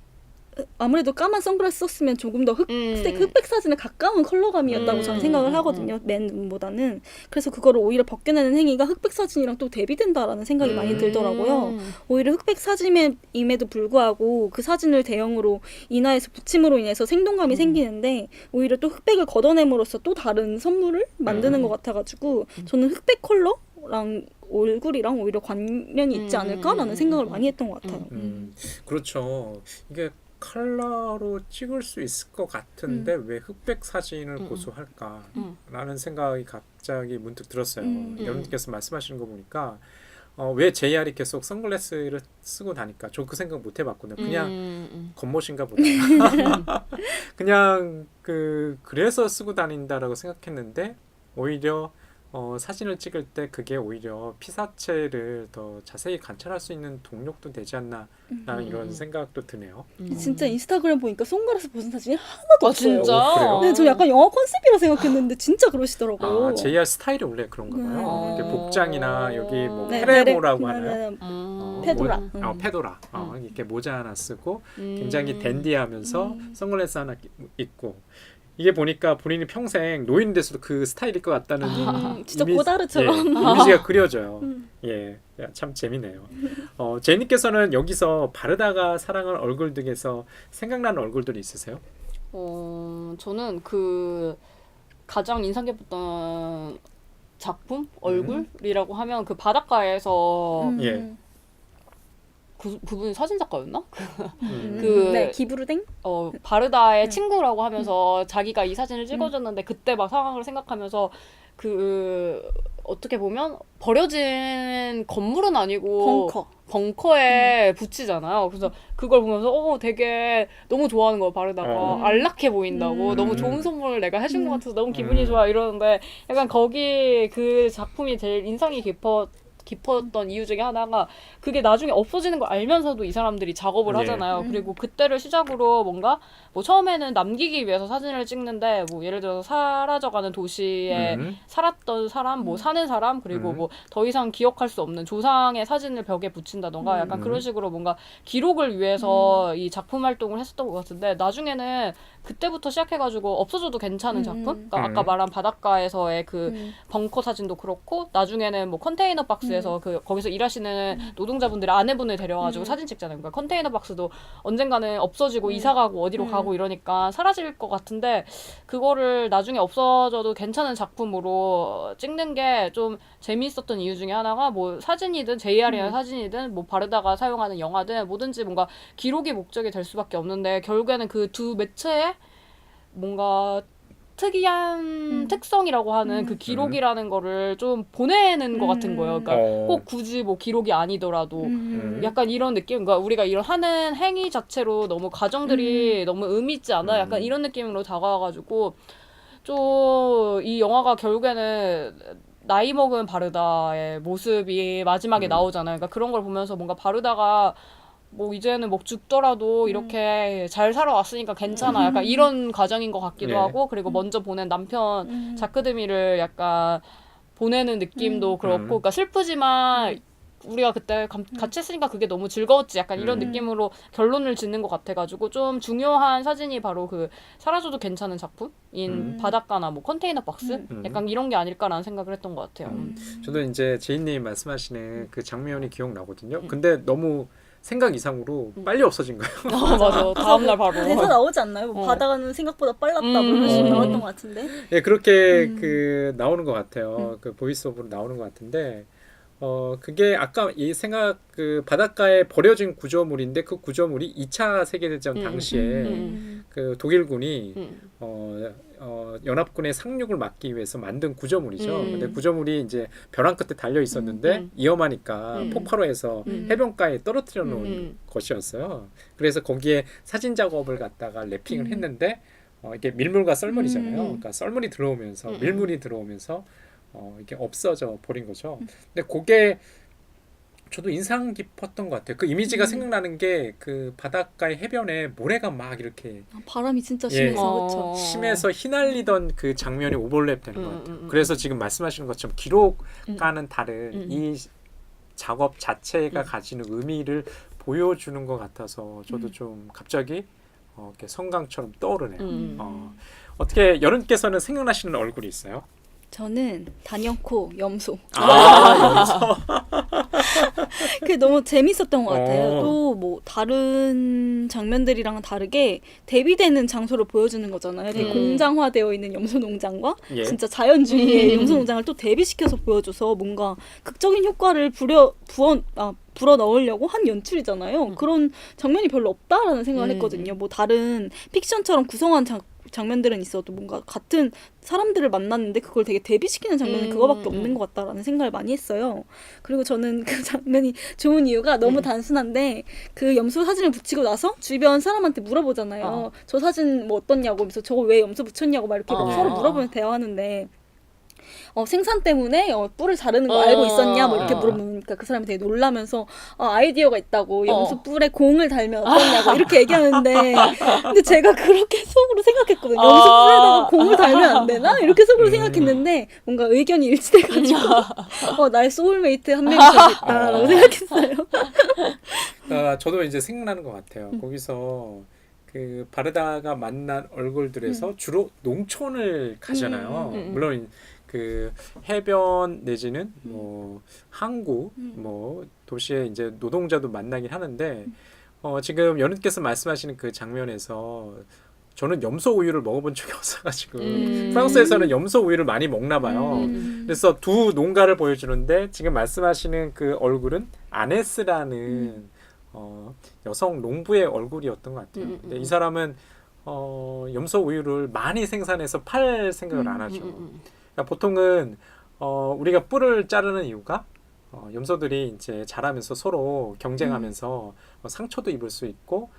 B: 아무래도 까만 선글라스 썼으면 조금 더 흑백 사진에 가까운 컬러감이었다고 저는 생각을 하거든요. 맨 눈보다는. 그래서 그거를 오히려 벗겨내는 행위가 흑백 사진이랑 또 대비된다라는 생각이 많이 들더라고요. 오히려 흑백 사진임에도 불구하고 그 사진을 대형으로 인화해서 붙임으로 인해서 생동감이 생기는데 오히려 또 흑백을 걷어냄으로써 또 다른 선물을 만드는 것 같아가지고 저는 흑백 컬러랑 얼굴이랑 오히려 관련이 있지 않을까라는 생각을 많이 했던 것 같아요.
A: 그렇죠. 이게 컬러로 찍을 수 있을 것 같은데 왜 흑백 사진을 고수할까라는 생각이 갑자기 문득 들었어요. 여러분께서 말씀하시는 거 보니까 왜 JR이 계속 선글라스를 쓰고 다니까 저 그 생각 못 해봤거든요. 그냥 겉멋인가 보다. 그냥 그래서 쓰고 다닌다라고 생각했는데 오히려 사진을 찍을 때 그게 오히려 피사체를 더 자세히 관찰할 수 있는 동력도 되지 않나라는 이런 생각도 드네요.
B: 진짜 인스타그램 보니까 선글라스 벗은 사진이 하나도 없어요.
C: 진짜?
A: 그래요?
B: 네, 저 약간 영화 컨셉이라 생각했는데 진짜 그러시더라고요.
A: JR 스타일이 원래 그런가 봐요. 이렇게 복장이나 여기 뭐
B: 네,
A: 페레모라고
B: 네,
A: 하나요?
B: 네, 페도라.
A: 페도라. 이렇게 모자 하나 쓰고 굉장히 댄디하면서 선글라스 하나 입고 이게 보니까 본인이 평생 노인 돼서도 그 스타일일 것 같다는
B: 진짜 고다르처럼
A: 이미지가 그려져요. 예, 참 재미네요. 제니께서는 여기서 바르다가 사랑한 얼굴 중에서 생각나는 얼굴들이 있으세요?
C: 저는 그 가장 인상 깊었던 작품 얼굴이라고 하면 그 바닷가에서
A: 예.
C: 그분이 사진 작가였나?
B: 네, 기브르댕?
C: 바르다의 친구라고 하면서 자기가 이 사진을 찍어줬는데 그때 막 상황을 생각하면서 어떻게 보면 버려진 건물은 아니고 벙커에 붙이잖아요. 그래서 그걸 보면서 되게 너무 좋아하는 거예요. 바르다가 안락해 보인다고 너무 좋은 선물을 내가 해준 것 같아서 너무 기분이 좋아 이러는데 약간 거기 그 작품이 제일 인상이 깊었던 이유 중에 하나가 그게 나중에 없어지는 걸 알면서도 이 사람들이 작업을 하잖아요. 그리고 그때를 시작으로 뭔가 뭐 처음에는 남기기 위해서 사진을 찍는데 뭐 예를 들어서 사라져가는 도시에 살았던 사람, 뭐 사는 사람 그리고 뭐 더 이상 기억할 수 없는 조상의 사진을 벽에 붙인다던가 약간 그런 식으로 뭔가 기록을 위해서 이 작품 활동을 했었던 것 같은데 나중에는 그때부터 시작해가지고 없어져도 괜찮은 작품? 그러니까 아까 말한 바닷가에서의 그 벙커 사진도 그렇고 나중에는 뭐 컨테이너 박스에서 거기서 일하시는 노동자분들의 아내분을 데려와가지고 사진 찍잖아요. 그러니까 컨테이너 박스도 언젠가는 없어지고 이사가고 어디로 가고 이러니까 사라질 것 같은데 그거를 나중에 없어져도 괜찮은 작품으로 찍는 게 좀 재미있었던 이유 중에 하나가 뭐 사진이든 JR이나 사진이든 뭐 바르다가 사용하는 영화든 뭐든지 뭔가 기록이 목적이 될 수밖에 없는데 결국에는 그 두 매체에 뭔가 특이한 특성이라고 하는 그 기록이라는 거를 좀 보내는 것 같은 거예요. 그러니까 꼭 굳이 뭐 기록이 아니더라도 약간 이런 느낌. 그러니까 우리가 이런 하는 행위 자체로 너무 과정들이 너무 의미 있지 않아? 약간 이런 느낌으로 다가와가지고 좀 이 영화가 결국에는 나이 먹은 바르다의 모습이 마지막에 나오잖아요. 그러니까 그런 걸 보면서 뭔가 바르다가 뭐 이제는 뭐 죽더라도 이렇게 잘 살아왔으니까 괜찮아. 약간 이런 과정인 것 같기도
A: 네.
C: 하고 그리고 먼저 보낸 남편 자크드미를 약간 보내는 느낌도 그렇고 그러니까 슬프지만 우리가 그때 같이 했으니까 그게 너무 즐거웠지. 약간 이런 느낌으로 결론을 짓는 것 같아가지고 좀 중요한 사진이 바로 그 사라져도 괜찮은 작품인 바닷가나 뭐 컨테이너 박스 약간 이런 게 아닐까라는 생각을 했던 것 같아요.
A: 저도 이제 제이님 말씀하시는 그 장면이 기억나거든요. 근데 너무 생각 이상으로 빨리 없어진 거예요.
C: 맞아. 다음날 바로.
B: 대사 나오지 않나요? 뭐 바다가는 생각보다 빨랐다 뭐 이런 식으로 나왔던 것 같은데.
A: 예, 그렇게 그 나오는 것 같아요. 그 보이스오브로 나오는 것 같은데, 그게 아까 이 생각 그 바닷가에 버려진 구조물인데 그 구조물이 2차 세계대전 당시에 그 독일군이 연합군의 상륙을 막기 위해서 만든 구조물이죠. 근데 구조물이 이제 벼랑 끝에 달려 있었는데 위험하니까 폭발로 해서 해변가에 떨어뜨려 놓은 것이었어요. 그래서 거기에 사진 작업을 갖다가 랩핑을 했는데 이게 밀물과 썰물이잖아요. 그러니까 썰물이 들어오면서 밀물이 들어오면서 이게 없어져 버린 거죠. 근데 그게 저도 인상 깊었던 것 같아요. 그 이미지가 생각나는 게 그 바닷가의 해변에 모래가 막 이렇게
B: 바람이 진짜
A: 예.
B: 심해서 그렇죠.
A: 심해서 휘날리던 그 장면이 오버랩 되는 것 같아요. 그래서 지금 말씀하시는 것처럼 기록과는 다른 이 작업 자체가 가지는 의미를 보여주는 것 같아서 저도 좀 갑자기 이렇게 성강처럼 떠오르네요. 어떻게 여러분께서는 생각나시는 얼굴이 있어요?
B: 저는 단연코 염소.
A: 염소.
B: 그게 너무 재밌었던 것 같아요. 또 뭐 다른 장면들이랑은 다르게 대비되는 장소를 보여주는 거잖아요. 되게 공장화되어 있는 염소 농장과
A: 예.
B: 진짜 자연주의의 염소 농장을 또 대비시켜서 보여줘서 뭔가 극적인 효과를 불어 넣으려고 한 연출이잖아요. 그런 장면이 별로 없다라는 생각을 했거든요. 뭐 다른 픽션처럼 구성한 장면들은 있어도 뭔가 같은 사람들을 만났는데 그걸 되게 대비시키는 장면은 그거밖에 없는 것 같다라는 생각을 많이 했어요. 그리고 저는 그 장면이 좋은 이유가 너무 단순한데 그 염소 사진을 붙이고 나서 주변 사람한테 물어보잖아요. 저 사진 뭐 어떻냐고 하면서 저거 왜 염소 붙였냐고 막 이렇게 서로 물어보면서 대화하는데 생산 때문에 뿔을 자르는 거 알고 있었냐 뭐 이렇게 물어보니까 그 사람이 되게 놀라면서 아이디어가 있다고 염소 뿔에 공을 달면 어떠냐고 이렇게 얘기하는데 근데 제가 그렇게 속으로 생각했거든요. 염소 뿔에다가 공을 달면 안 되나? 이렇게 속으로 생각했는데 뭔가 의견이 일치돼가지고 나의 소울메이트 한 명이 저기 있다라고 생각했어요.
A: 저도 이제 생각나는 것 같아요. 거기서 그 바르다가 만난 얼굴들에서 주로 농촌을 가잖아요. 물론 그 해변 내지는 뭐 항구 뭐 도시에 이제 노동자도 만나긴 하는데 지금 연우께서 말씀하시는 그 장면에서 저는 염소 우유를 먹어본 적이 없어가지고 프랑스에서는 염소 우유를 많이 먹나 봐요. 그래서 두 농가를 보여주는데 지금 말씀하시는 그 얼굴은 아네스라는 여성 농부의 얼굴이었던 것 같아요. 근데 이 사람은 염소 우유를 많이 생산해서 팔 생각을 안 하죠. 그러니까 보통은 우리가 뿔을 자르는 이유가 염소들이 이제 자라면서 서로 경쟁하면서 상처도 입을 수 있고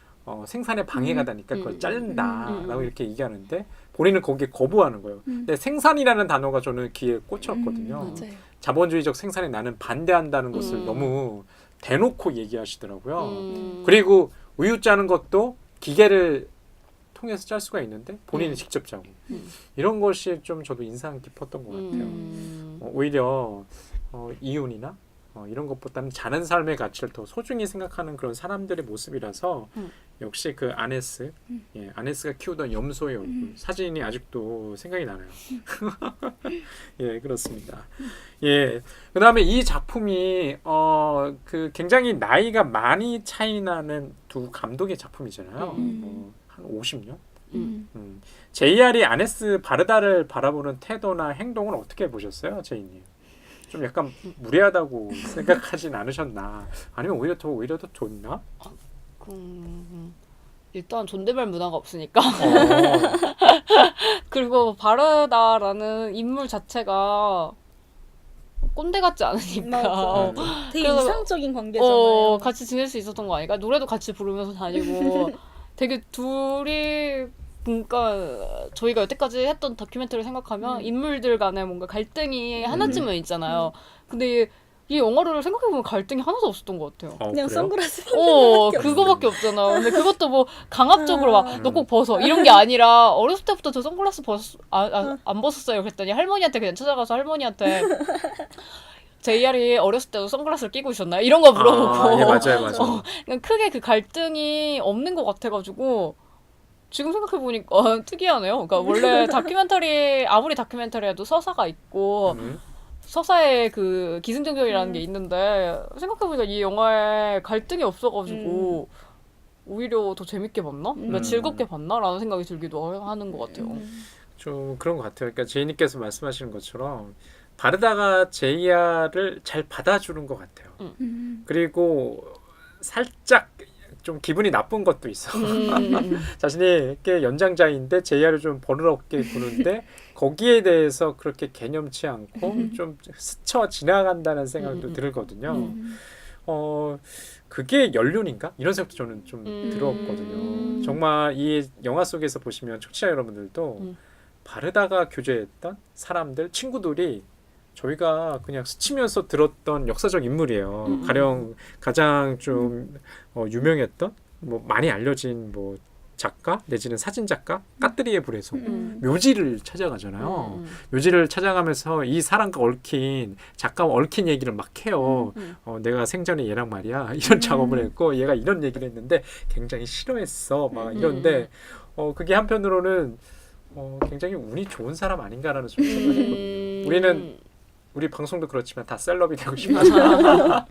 A: 생산에 방해가 되니까 그걸 자른다라고 이렇게 얘기하는데 본인은 거기에 거부하는 거예요. 근데 생산이라는 단어가 저는 귀에 꽂혔거든요. 자본주의적 생산에 나는 반대한다는 것을 너무 대놓고 얘기하시더라고요. 그리고 우유 짜는 것도 기계를 통해서 짤 수가 있는데 본인이 직접 짜고 이런 것이 좀 저도 인상 깊었던 것 같아요. 오히려 이윤이나 이런 것보다는 자는 삶의 가치를 더 소중히 생각하는 그런 사람들의 모습이라서 역시 그 아네스, 아네스가 키우던 염소의 얼굴 사진이 아직도 생각이 나네요. 예, 그렇습니다. 예, 그다음에 이 작품이 그 굉장히 나이가 많이 차이 나는 두 감독의 작품이잖아요. 한 50년? JR이 아네스 바르다를 바라보는 태도나 행동은 어떻게 보셨어요, 제이님? 좀 약간 무례하다고 생각하진 않으셨나? 아니면 오히려 더 좋나?
C: 일단 존댓말 문화가 없으니까.
A: 어.
C: 그리고 바르다라는 인물 자체가 꼰대 같지 않으니까.
B: 맞아. 되게
C: 그래서
B: 이상적인 관계잖아요.
C: 같이 지낼 수 있었던 거 아닐까? 노래도 같이 부르면서 다니고 되게 둘이 그러니까 저희가 여태까지 했던 다큐멘터리를 생각하면 인물들 간에 뭔가 갈등이 하나쯤은 있잖아요. 근데 이 영화를 생각해보면 갈등이 하나도 없었던 것 같아요.
B: 그냥
A: 그래요?
B: 선글라스
C: 그거밖에 없잖아. 근데 그것도 뭐 강압적으로 막 너 꼭 벗어 이런 게 아니라 어렸을 때부터 저 선글라스 안 벗었어요. 그랬더니 할머니한테 그냥 찾아가서 할머니한테 JR이 어렸을 때도 선글라스를 끼고 있었나요? 이런 거 물어보고.
A: 예, 맞아요.
C: 그냥 크게 그 갈등이 없는 것 같아가지고 지금 생각해보니까 특이하네요. 그러니까 원래 다큐멘터리 아무리 다큐멘터리해도 서사가 있고 서사에 그 기승전결이라는 게 있는데 생각해보니까 이 영화에 갈등이 없어가지고 오히려 더 재밌게 봤나? 그러니까 즐겁게 봤나? 라는 생각이 들기도 하는 것 같아요.
A: 좀 그런 것 같아요. 그러니까 제이님께서 말씀하시는 것처럼 바르다가 제이야를 잘 받아주는 것 같아요. 그리고 살짝 좀 기분이 나쁜 것도 있어. 자신이 꽤 연장자인데 제이야를 좀 버릇없게 구는데 거기에 대해서 그렇게 개념치 않고 좀 스쳐 지나간다는 생각도 들거든요. 그게 연륜인가? 이런 생각도 저는 좀 들었거든요. 정말 이 영화 속에서 보시면 청취자 여러분들도 바르다가 교제했던 사람들, 친구들이 저희가 그냥 스치면서 들었던 역사적 인물이에요. 가장 좀 유명했던 뭐 많이 알려진 뭐 작가 내지는 사진 작가 까뜨리에 불에서 묘지를 찾아가잖아요. 묘지를 찾아가면서 이 사람과 얽힌 작가와 얽힌 얘기를 막 해요. 내가 생전에 얘랑 말이야 이런 작업을 했고 얘가 이런 얘기를 했는데 굉장히 싫어했어 막 이런데 그게 한편으로는 굉장히 운이 좋은 사람 아닌가라는 생각을 했거든요. 우리 방송도 그렇지만 다 셀럽이 되고 싶잖아.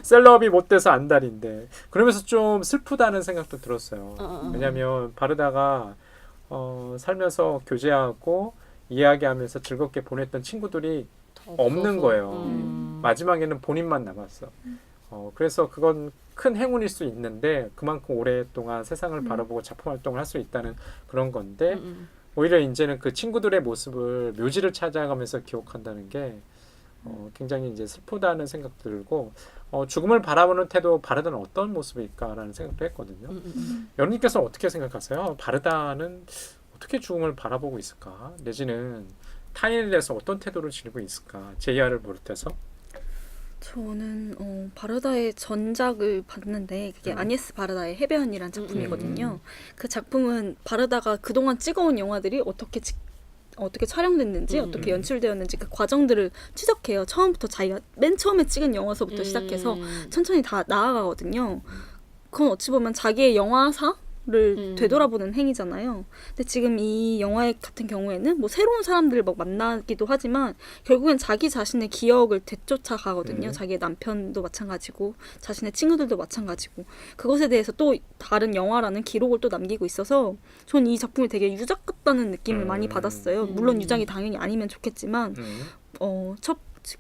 A: 셀럽이 못 돼서 안달인데 그러면서 좀 슬프다는 생각도 들었어요. 왜냐하면 바르다가 살면서 교제하고 이야기하면서 즐겁게 보냈던 친구들이 없는 거예요. 마지막에는 본인만 남았어. 그래서 그건 큰 행운일 수 있는데 그만큼 오랫동안 세상을 바라보고 작품 활동을 할 수 있다는 그런 건데 오히려 이제는 그 친구들의 모습을 묘지를 찾아가면서 기억한다는 게 굉장히 이제 슬프다는 생각 들고 죽음을 바라보는 태도 바르다는 어떤 모습일까라는 생각도 했거든요. 여러분께서는 어떻게 생각하세요? 바르다는 어떻게 죽음을 바라보고 있을까? 내지는 타인에 대해서 어떤 태도를 지니고 있을까? 제이야를 비롯해서
B: 저는 바르다의 전작을 봤는데 그게 아니에스 바르다의 해변이란 작품이거든요. 그 작품은 바르다가 그동안 찍어온 영화들이 어떻게 촬영됐는지 어떻게 연출되었는지 그 과정들을 추적해요. 처음부터 자기가 맨 처음에 찍은 영화서부터 시작해서 천천히 다 나아가거든요. 그건 어찌 보면 자기의 영화사를 되돌아보는 행위잖아요. 근데 지금 이 영화 같은 경우에는 뭐 새로운 사람들을 막 만나기도 하지만 결국엔 자기 자신의 기억을 되쫓아가거든요. 자기의 남편도 마찬가지고 자신의 친구들도 마찬가지고 그것에 대해서 또 다른 영화라는 기록을 또 남기고 있어서 전 이 작품이 되게 유작 같다는 느낌을 많이 받았어요. 물론 유작이 당연히 아니면 좋겠지만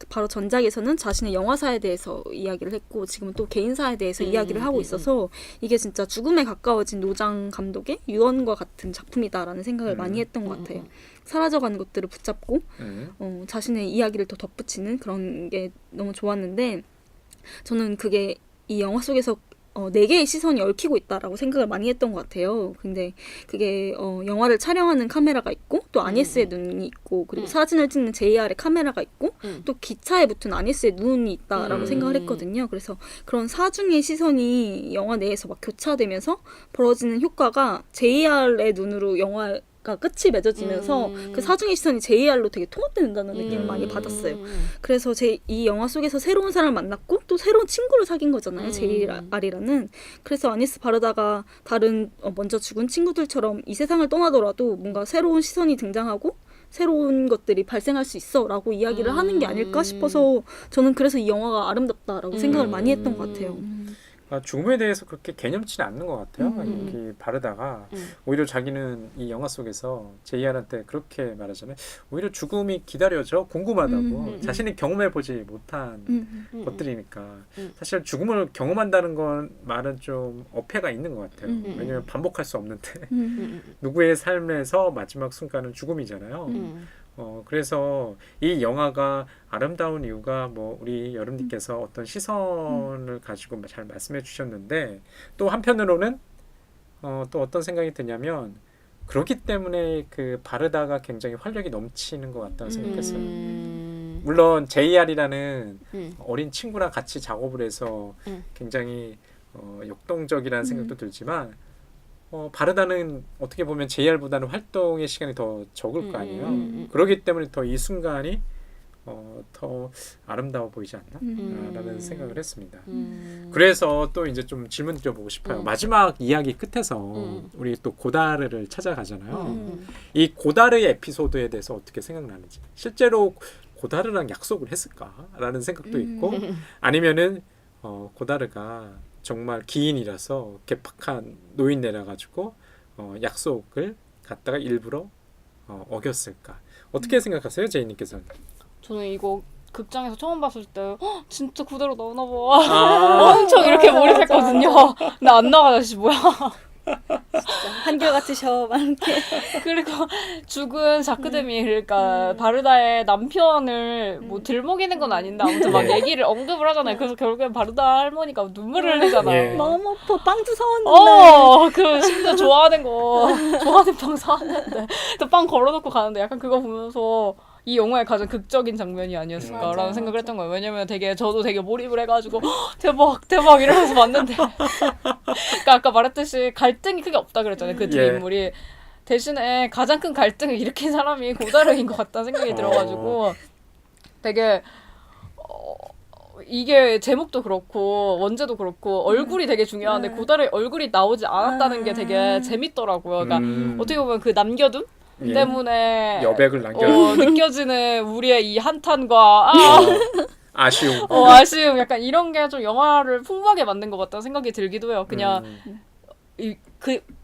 B: 바로 전작에서는 자신의 영화사에 대해서 이야기를 했고 지금은 또 개인사에 대해서 이야기를 하고 있어서 이게 진짜 죽음에 가까워진 노장 감독의 유언과 같은 작품이다라는 생각을 많이 했던 것 같아요. 사라져가는 것들을 붙잡고 자신의 이야기를 더 덧붙이는 그런 게 너무 좋았는데 저는 그게 이 영화 속에서 4개의 시선이 얽히고 있다라고 생각을 많이 했던 것 같아요. 근데 그게 영화를 촬영하는 카메라가 있고 또 아니에스의 눈이 있고 그리고 사진을 찍는 JR의 카메라가 있고 또 기차에 붙은 아니에스의 눈이 있다라고 생각을 했거든요. 그래서 그런 사중의 시선이 영화 내에서 막 교차되면서 벌어지는 효과가 JR의 눈으로 영화가 끝이 맺어지면서 그 사중의 시선이 JR로 되게 통합된다는 느낌을 많이 받았어요. 그래서 이 영화 속에서 새로운 사람을 만났고 또 새로운 친구를 사귄 거잖아요. JR이라는. 그래서 아니스 바르다가 다른 먼저 죽은 친구들처럼 이 세상을 떠나더라도 뭔가 새로운 시선이 등장하고 새로운 것들이 발생할 수 있어 라고 이야기를 하는 게 아닐까 싶어서 저는 그래서 이 영화가 아름답다라고 생각을 많이 했던 것 같아요.
A: 죽음에 대해서 그렇게 개념치는 않는 것 같아요.
B: 음.
A: 이렇게 바르다가 오히려 자기는 이 영화 속에서 제이알한테 그렇게 말하잖아요. 오히려 죽음이 기다려져 궁금하다고. 자신이 경험해보지 못한 것들이니까 사실 죽음을 경험한다는 건 말은 좀 어폐가 있는 것 같아요. 왜냐하면 반복할 수 없는데 누구의 삶에서 마지막 순간은 죽음이잖아요. 그래서 이 영화가 아름다운 이유가 뭐 우리 여름님께서 어떤 시선을 가지고 잘 말씀해 주셨는데 또 한편으로는 또 어떤 생각이 드냐면 그렇기 때문에 그 바르다가 굉장히 활력이 넘치는 것 같다는 생각했어요. 물론 JR이라는 어린 친구랑 같이 작업을 해서 굉장히 역동적이라는 생각도 들지만 바르다는 어떻게 보면 JR보다는 활동의 시간이 더 적을 거 아니에요. 그렇기 때문에 더 이 순간이 더 아름다워 보이지 않나? 라는 생각을 했습니다. 그래서 또 이제 좀 질문 드려보고 싶어요. 마지막 이야기 끝에서 우리 또 고다르를 찾아가잖아요. 이 고다르의 에피소드에 대해서 어떻게 생각나는지. 실제로 고다르랑 약속을 했을까라는 생각도 있고 아니면은 고다르가 정말 기인이라서 개팍한 노인네라 가지고 약속을 갖다가 일부러 어겼을까? 어떻게 생각하세요, 제이님께서는?
C: 저는 이거 극장에서 처음 봤을 때 진짜 그대로 나오나 봐. 엄청 이렇게 몰입했거든요. 근데 안 나가다 씨 뭐야.
B: 한결같으셔 막 이렇게.
C: 그리고 죽은 자크데미 그러니까 바르다의 남편을 뭐 들먹이는 건 아닌데 아무튼 막 얘기를 언급을 하잖아요. 그래서 결국엔 바르다 할머니가 눈물을 흘리잖아요.
B: 너무 아파. 빵도 사왔는데.
C: 그 심지어 좋아하는 빵 사왔는데 또 빵 걸어놓고 가는데 약간 그거 보면서 이 영화의 가장 극적인 장면이 아니었을까라는
B: 맞아,
C: 생각을 했던 거예요. 왜냐면 저도 되게 몰입을 해가지고 대박 이러면서 봤는데 그러니까 아까 말했듯이 갈등이 크게 없다 그랬잖아요. 그 두 인물이. 대신에 가장 큰 갈등을 일으킨 사람이 고다르인 것 같다는 생각이 들어가지고 되게 이게 제목도 그렇고 원제도 그렇고 얼굴이 되게 중요한데 고다르의 얼굴이 나오지 않았다는 게 되게 재밌더라고요. 그러니까 어떻게 보면 그 남겨둠? 때문에
A: 여백을
C: 느껴지는 우리의 이 한탄과
A: 아쉬움.
C: 아쉬움 약간 이런 게 좀 영화를 풍부하게 만든 것 같다는 생각이 들기도 해요. 그냥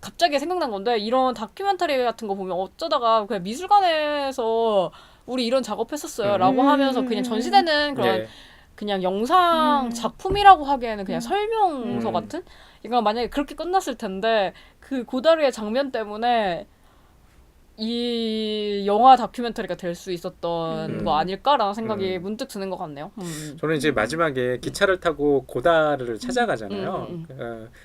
C: 갑자기 생각난 건데 이런 다큐멘터리 같은 거 보면 어쩌다가 그냥 미술관에서 우리 이런 작업했었어요 라고 하면서 그냥 전시되는 그런 그냥 영상 작품이라고 하기에는 그냥 설명서 같은? 이거 만약에 그렇게 끝났을 텐데 그 고다르의 장면 때문에 이 영화 다큐멘터리가 될 수 있었던 거 아닐까라는 생각이 문득 드는 것 같네요.
A: 저는 이제 마지막에 기차를 타고 고다르를 찾아가잖아요.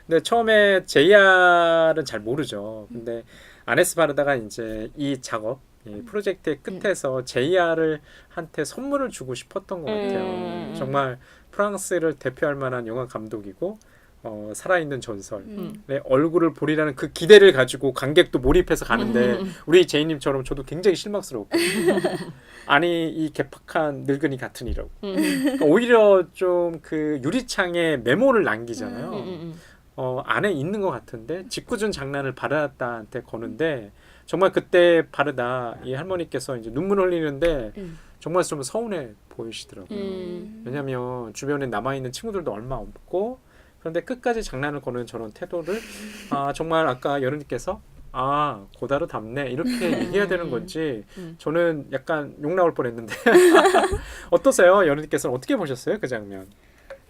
A: 근데 처음에 JR은 잘 모르죠. 근데 아네스 바르다가 이제 이 작업, 이 프로젝트의 끝에서 JR을 한테 선물을 주고 싶었던 것 같아요. 정말 프랑스를 대표할 만한 영화 감독이고 살아있는 전설의 얼굴을 보리라는 그 기대를 가지고 관객도 몰입해서 가는데 우리 제이님처럼 저도 굉장히 실망스러웠거든요. 아니 이 개팍한 늙은이 같으니라고. 그러니까 오히려 좀 그 유리창에 메모를 남기잖아요. 안에 있는 것 같은데 짓궂은 장난을 바르다한테 거는데 정말 그때 바르다 이 할머니께서 이제 눈물 흘리는데 정말 좀 서운해 보이시더라고요. 왜냐하면 주변에 남아있는 친구들도 얼마 없고 그런데 끝까지 장난을 거는 저런 태도를 정말 아까 여름님께서 고다르 닮네 이렇게 얘기해야 되는 건지 저는 약간 욕 나올 뻔했는데 어떠세요? 여름님께서는 어떻게 보셨어요? 그 장면?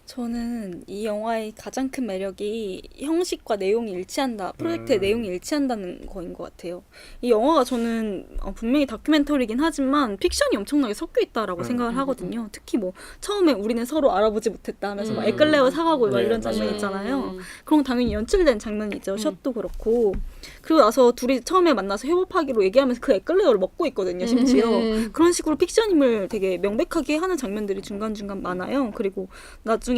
B: 저는 이 영화의 가장 큰 매력이 형식과 내용이 일치한다. 프로젝트의 내용이 일치한다는 거인 것 같아요. 이 영화가 저는 분명히 다큐멘터리긴 하지만 픽션이 엄청나게 섞여 있다라고 생각을 하거든요. 특히 뭐 처음에 우리는 서로 알아보지 못했다 하면서 막 에클레어 사가고 막 이런 장면 있잖아요. 그런 건 당연히 연출된 장면이죠. 샷도 그렇고. 그리고 나서 둘이 처음에 만나서 협업하기로 얘기하면서 그 에클레어를 먹고 있거든요. 심지어. 그런 식으로 픽션임을 되게 명백하게 하는 장면들이 중간중간 많아요. 그리고 나중에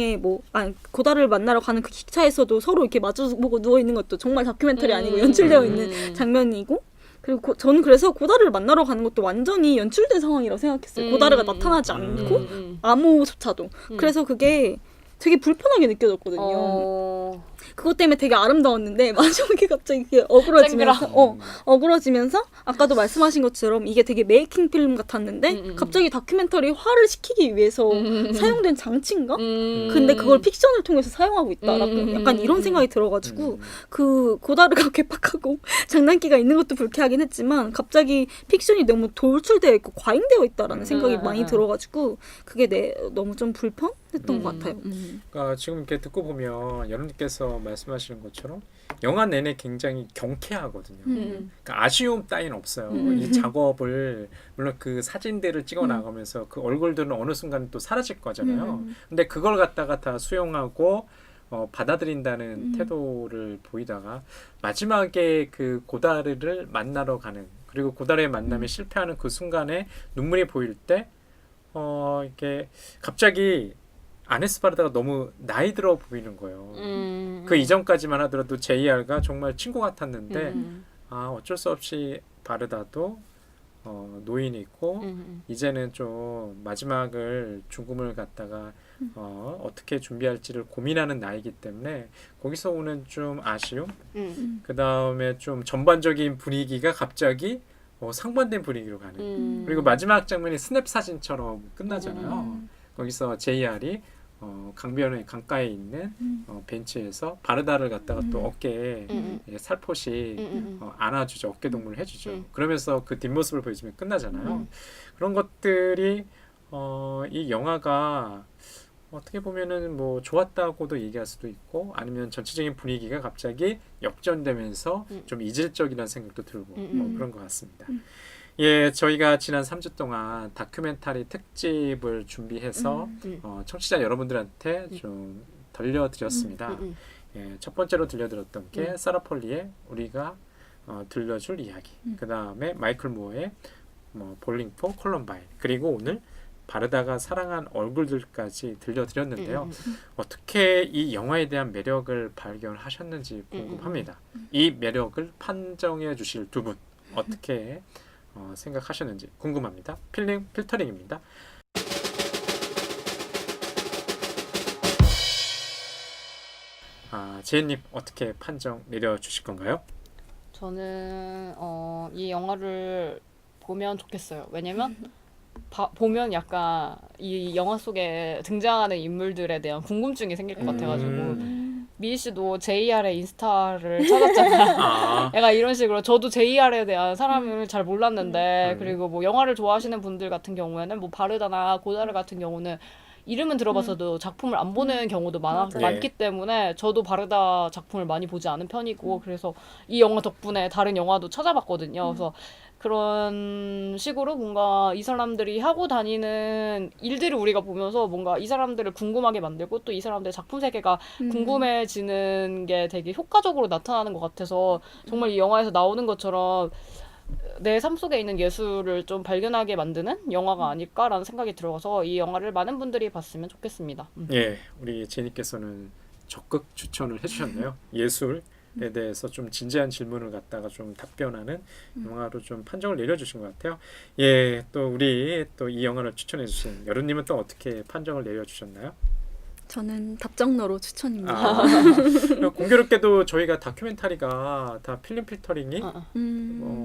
B: 고다르를 만나러 가는 그 기차에서도 서로 이렇게 마주보고 누워있는 것도 정말 다큐멘터리 아니고 연출되어 있는 장면이고 그리고 저는 그래서 고다르를 만나러 가는 것도 완전히 연출된 상황이라고 생각했어요. 고다르가 나타나지 않고 암호조차도. 그래서 그게 되게 불편하게 느껴졌거든요. 그것 때문에 되게 아름다웠는데 마지막에 갑자기 이게 어그러지면서 어그러지면서 아까도 말씀하신 것처럼 이게 되게 메이킹 필름 같았는데 갑자기 다큐멘터리 화를 시키기 위해서 사용된 장치인가? 근데 그걸 픽션을 통해서 사용하고 있다라고 약간 이런 생각이 들어가지고 그 고다르가 괴팍하고 장난기가 있는 것도 불쾌하긴 했지만 갑자기 픽션이 너무 돌출되어 있고 과잉되어 있다라는 생각이 많이 들어가지고 그게 너무 좀 불편했던 것 같아요.
A: 그러니까 지금 이렇게 듣고 보면 여러분께서 말씀하시는 것처럼 영화 내내 굉장히 경쾌하거든요. 그러니까 아쉬움 따윈 없어요. 이 작업을 물론 그 사진들을 찍어 나가면서 그 얼굴들은 어느 순간 또 사라질 거잖아요. 근데 그걸 갖다가 다 수용하고 받아들인다는 태도를 보이다가 마지막에 그 고다르를 만나러 가는 그리고 고다르의 만남에 실패하는 그 순간에 눈물이 보일 때 이렇게 갑자기 아네스 바르다가 너무 나이 들어 보이는 거예요. 그 이전까지만 하더라도 JR가 정말 친구 같았는데 어쩔 수 없이 바르다도 노인이고 이제는 좀 마지막을 죽음을 갖다가 어떻게 준비할지를 고민하는 나이기 때문에 거기서 오는 좀 아쉬움 그 다음에 좀 전반적인 분위기가 갑자기 상반된 분위기로 가는 그리고 마지막 장면이 스냅 사진처럼 끝나잖아요. 거기서 JR이 강가에 있는 벤치에서 바르다를 갖다가 또 어깨에 살포시 안아주죠. 어깨 동무를 해주죠. 그러면서 그 뒷모습을 보여주면 끝나잖아요. 그런 것들이 이 영화가 어떻게 보면은 뭐 좋았다고도 얘기할 수도 있고 아니면 전체적인 분위기가 갑자기 역전되면서 좀 이질적이라는 생각도 들고 그런 것 같습니다. 예, 저희가 지난 3주 동안 다큐멘터리 특집을 준비해서 청취자 여러분들한테 좀 들려드렸습니다. 예, 첫 번째로 들려드렸던 게 사라 폴리의 우리가 들려줄 이야기, 그 다음에 마이클 무어의 볼링 포 콜럼바인, 그리고 오늘 바르다가 사랑한 얼굴들까지 들려드렸는데요. 어떻게 이 영화에 대한 매력을 발견하셨는지 궁금합니다. 이 매력을 판정해 주실 두 분 어떻게 생각하셨는지 궁금합니다. 필터링입니다. 제이님 어떻게 판정 내려주실 건가요?
C: 저는 이 영화를 보면 좋겠어요. 왜냐면 보면 약간 이 영화 속에 등장하는 인물들에 대한 궁금증이 생길 것 같아가지고 미희 씨도 JR의 인스타를 찾았잖아요. 약간 이런 식으로 저도 JR에 대한 사람을 잘 몰랐는데 그리고 뭐 영화를 좋아하시는 분들 같은 경우에는 뭐 바르다나 고다르 같은 경우는 이름은 들어봤어도 작품을 안 보는 경우도 많기 때문에 저도 바르다 작품을 많이 보지 않은 편이고 그래서 이 영화 덕분에 다른 영화도 찾아봤거든요. 그래서 그런 식으로 뭔가 이 사람들이 하고 다니는 일들을 우리가 보면서 뭔가 이 사람들을 궁금하게 만들고 또 이 사람들의 작품 세계가 궁금해지는 게 되게 효과적으로 나타나는 것 같아서 정말 이 영화에서 나오는 것처럼 내 삶 속에 있는 예술을 좀 발견하게 만드는 영화가 아닐까라는 생각이 들어서 이 영화를 많은 분들이 봤으면 좋겠습니다.
A: 예, 우리 제니께서는 적극 추천을 해주셨네요. 예술에 대해서 좀 진지한 질문을 갖다가 좀 답변하는 영화로 좀 판정을 내려주신 것 같아요. 예, 또 우리 또 이 영화를 추천해주신 여름님은 또 어떻게 판정을 내려주셨나요?
B: 저는 답정너로 추천입니다.
A: 공교롭게도 저희가 다큐멘터리가 다 필름 필터링이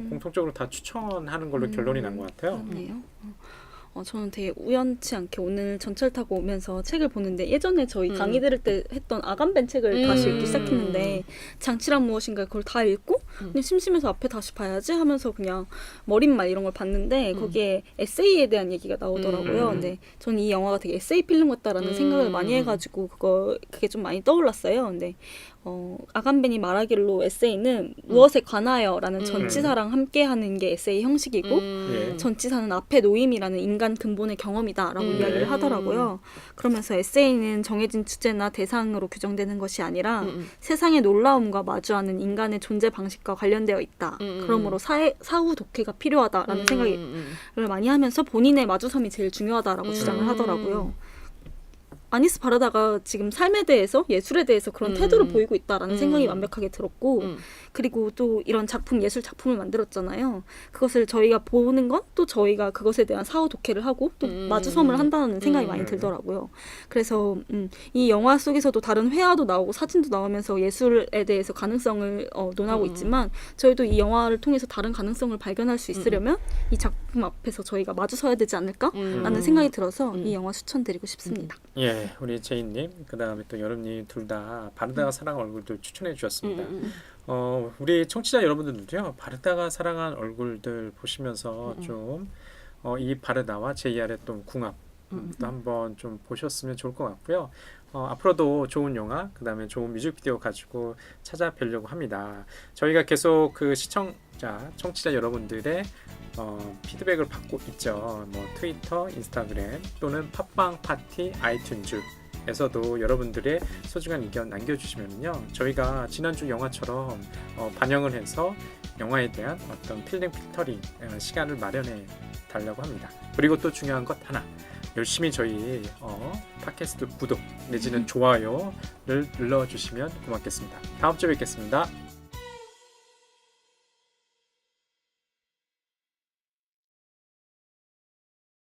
A: 공통적으로 다 추천하는 걸로 결론이 난 것 같아요.
B: 그렇네요. 저는 되게 우연치 않게 오늘 전철 타고 오면서 책을 보는데 예전에 저희 강의 들을 때 했던 아간벤 책을 다시 읽기 시작했는데 장치란 무엇인가 그걸 다 읽고 그냥 심심해서 앞에 다시 봐야지 하면서 그냥 머릿말 이런 걸 봤는데 거기에 에세이에 대한 얘기가 나오더라고요. 근데 저는 이 영화가 되게 에세이 필름 같다라는 생각을 많이 해가지고 그게 좀 많이 떠올랐어요. 근데 아간벤이 말하기로 에세이는 무엇에 관하여라는 전치사랑 함께하는 게 에세이 형식이고 전치사는 앞에 놓임이라는 인간 근본의 경험이다라고 이야기를 하더라고요. 그러면서 에세이는 정해진 주제나 대상으로 규정되는 것이 아니라 세상의 놀라움과 마주하는 인간의 존재 방식과 관련되어 있다. 그러므로 사후 독해가 필요하다라는 생각을 많이 하면서 본인의 마주섬이 제일 중요하다라고 주장을 하더라고요. 아니스 바르다가 지금 삶에 대해서 예술에 대해서 그런 태도를 보이고 있다라는 생각이 완벽하게 들었고 그리고 또 이런 작품 예술 작품을 만들었잖아요. 그것을 저희가 보는 건 또 저희가 그것에 대한 사후 독해를 하고 또 마주섬을 한다는 생각이 많이 들더라고요. 그래서 이 영화 속에서도 다른 회화도 나오고 사진도 나오면서 예술에 대해서 가능성을 논하고 있지만 저희도 이 영화를 통해서 다른 가능성을 발견할 수 있으려면 이 작품 앞에서 저희가 마주서야 되지 않을까라는 생각이 들어서 이 영화 추천드리고 싶습니다.
A: 예, 우리 제이님, 그 다음에 또 여름님 둘 다 바르다가 사랑한 얼굴들 추천해 주셨습니다. 우리 청취자 여러분들도요, 바르다가 사랑한 얼굴들 보시면서 좀 이 바르다와 JR의 또 궁합 또 한번 좀 보셨으면 좋을 것 같고요. 앞으로도 좋은 영화, 그 다음에 좋은 뮤직비디오 가지고 찾아뵈려고 합니다. 저희가 계속 그 시청자, 청취자 여러분들의 피드백을 받고 있죠. 뭐 트위터, 인스타그램 또는 팟빵 파티, 아이튠즈에서도 여러분들의 소중한 의견 남겨주시면요, 저희가 지난주 영화처럼 반영을 해서 영화에 대한 어떤 필링 필터링 시간을 마련해 달라고 합니다. 그리고 또 중요한 것 하나, 열심히 저희 팟캐스트 구독 내지는 좋아요를 눌러주시면 고맙겠습니다. 다음 주에 뵙겠습니다.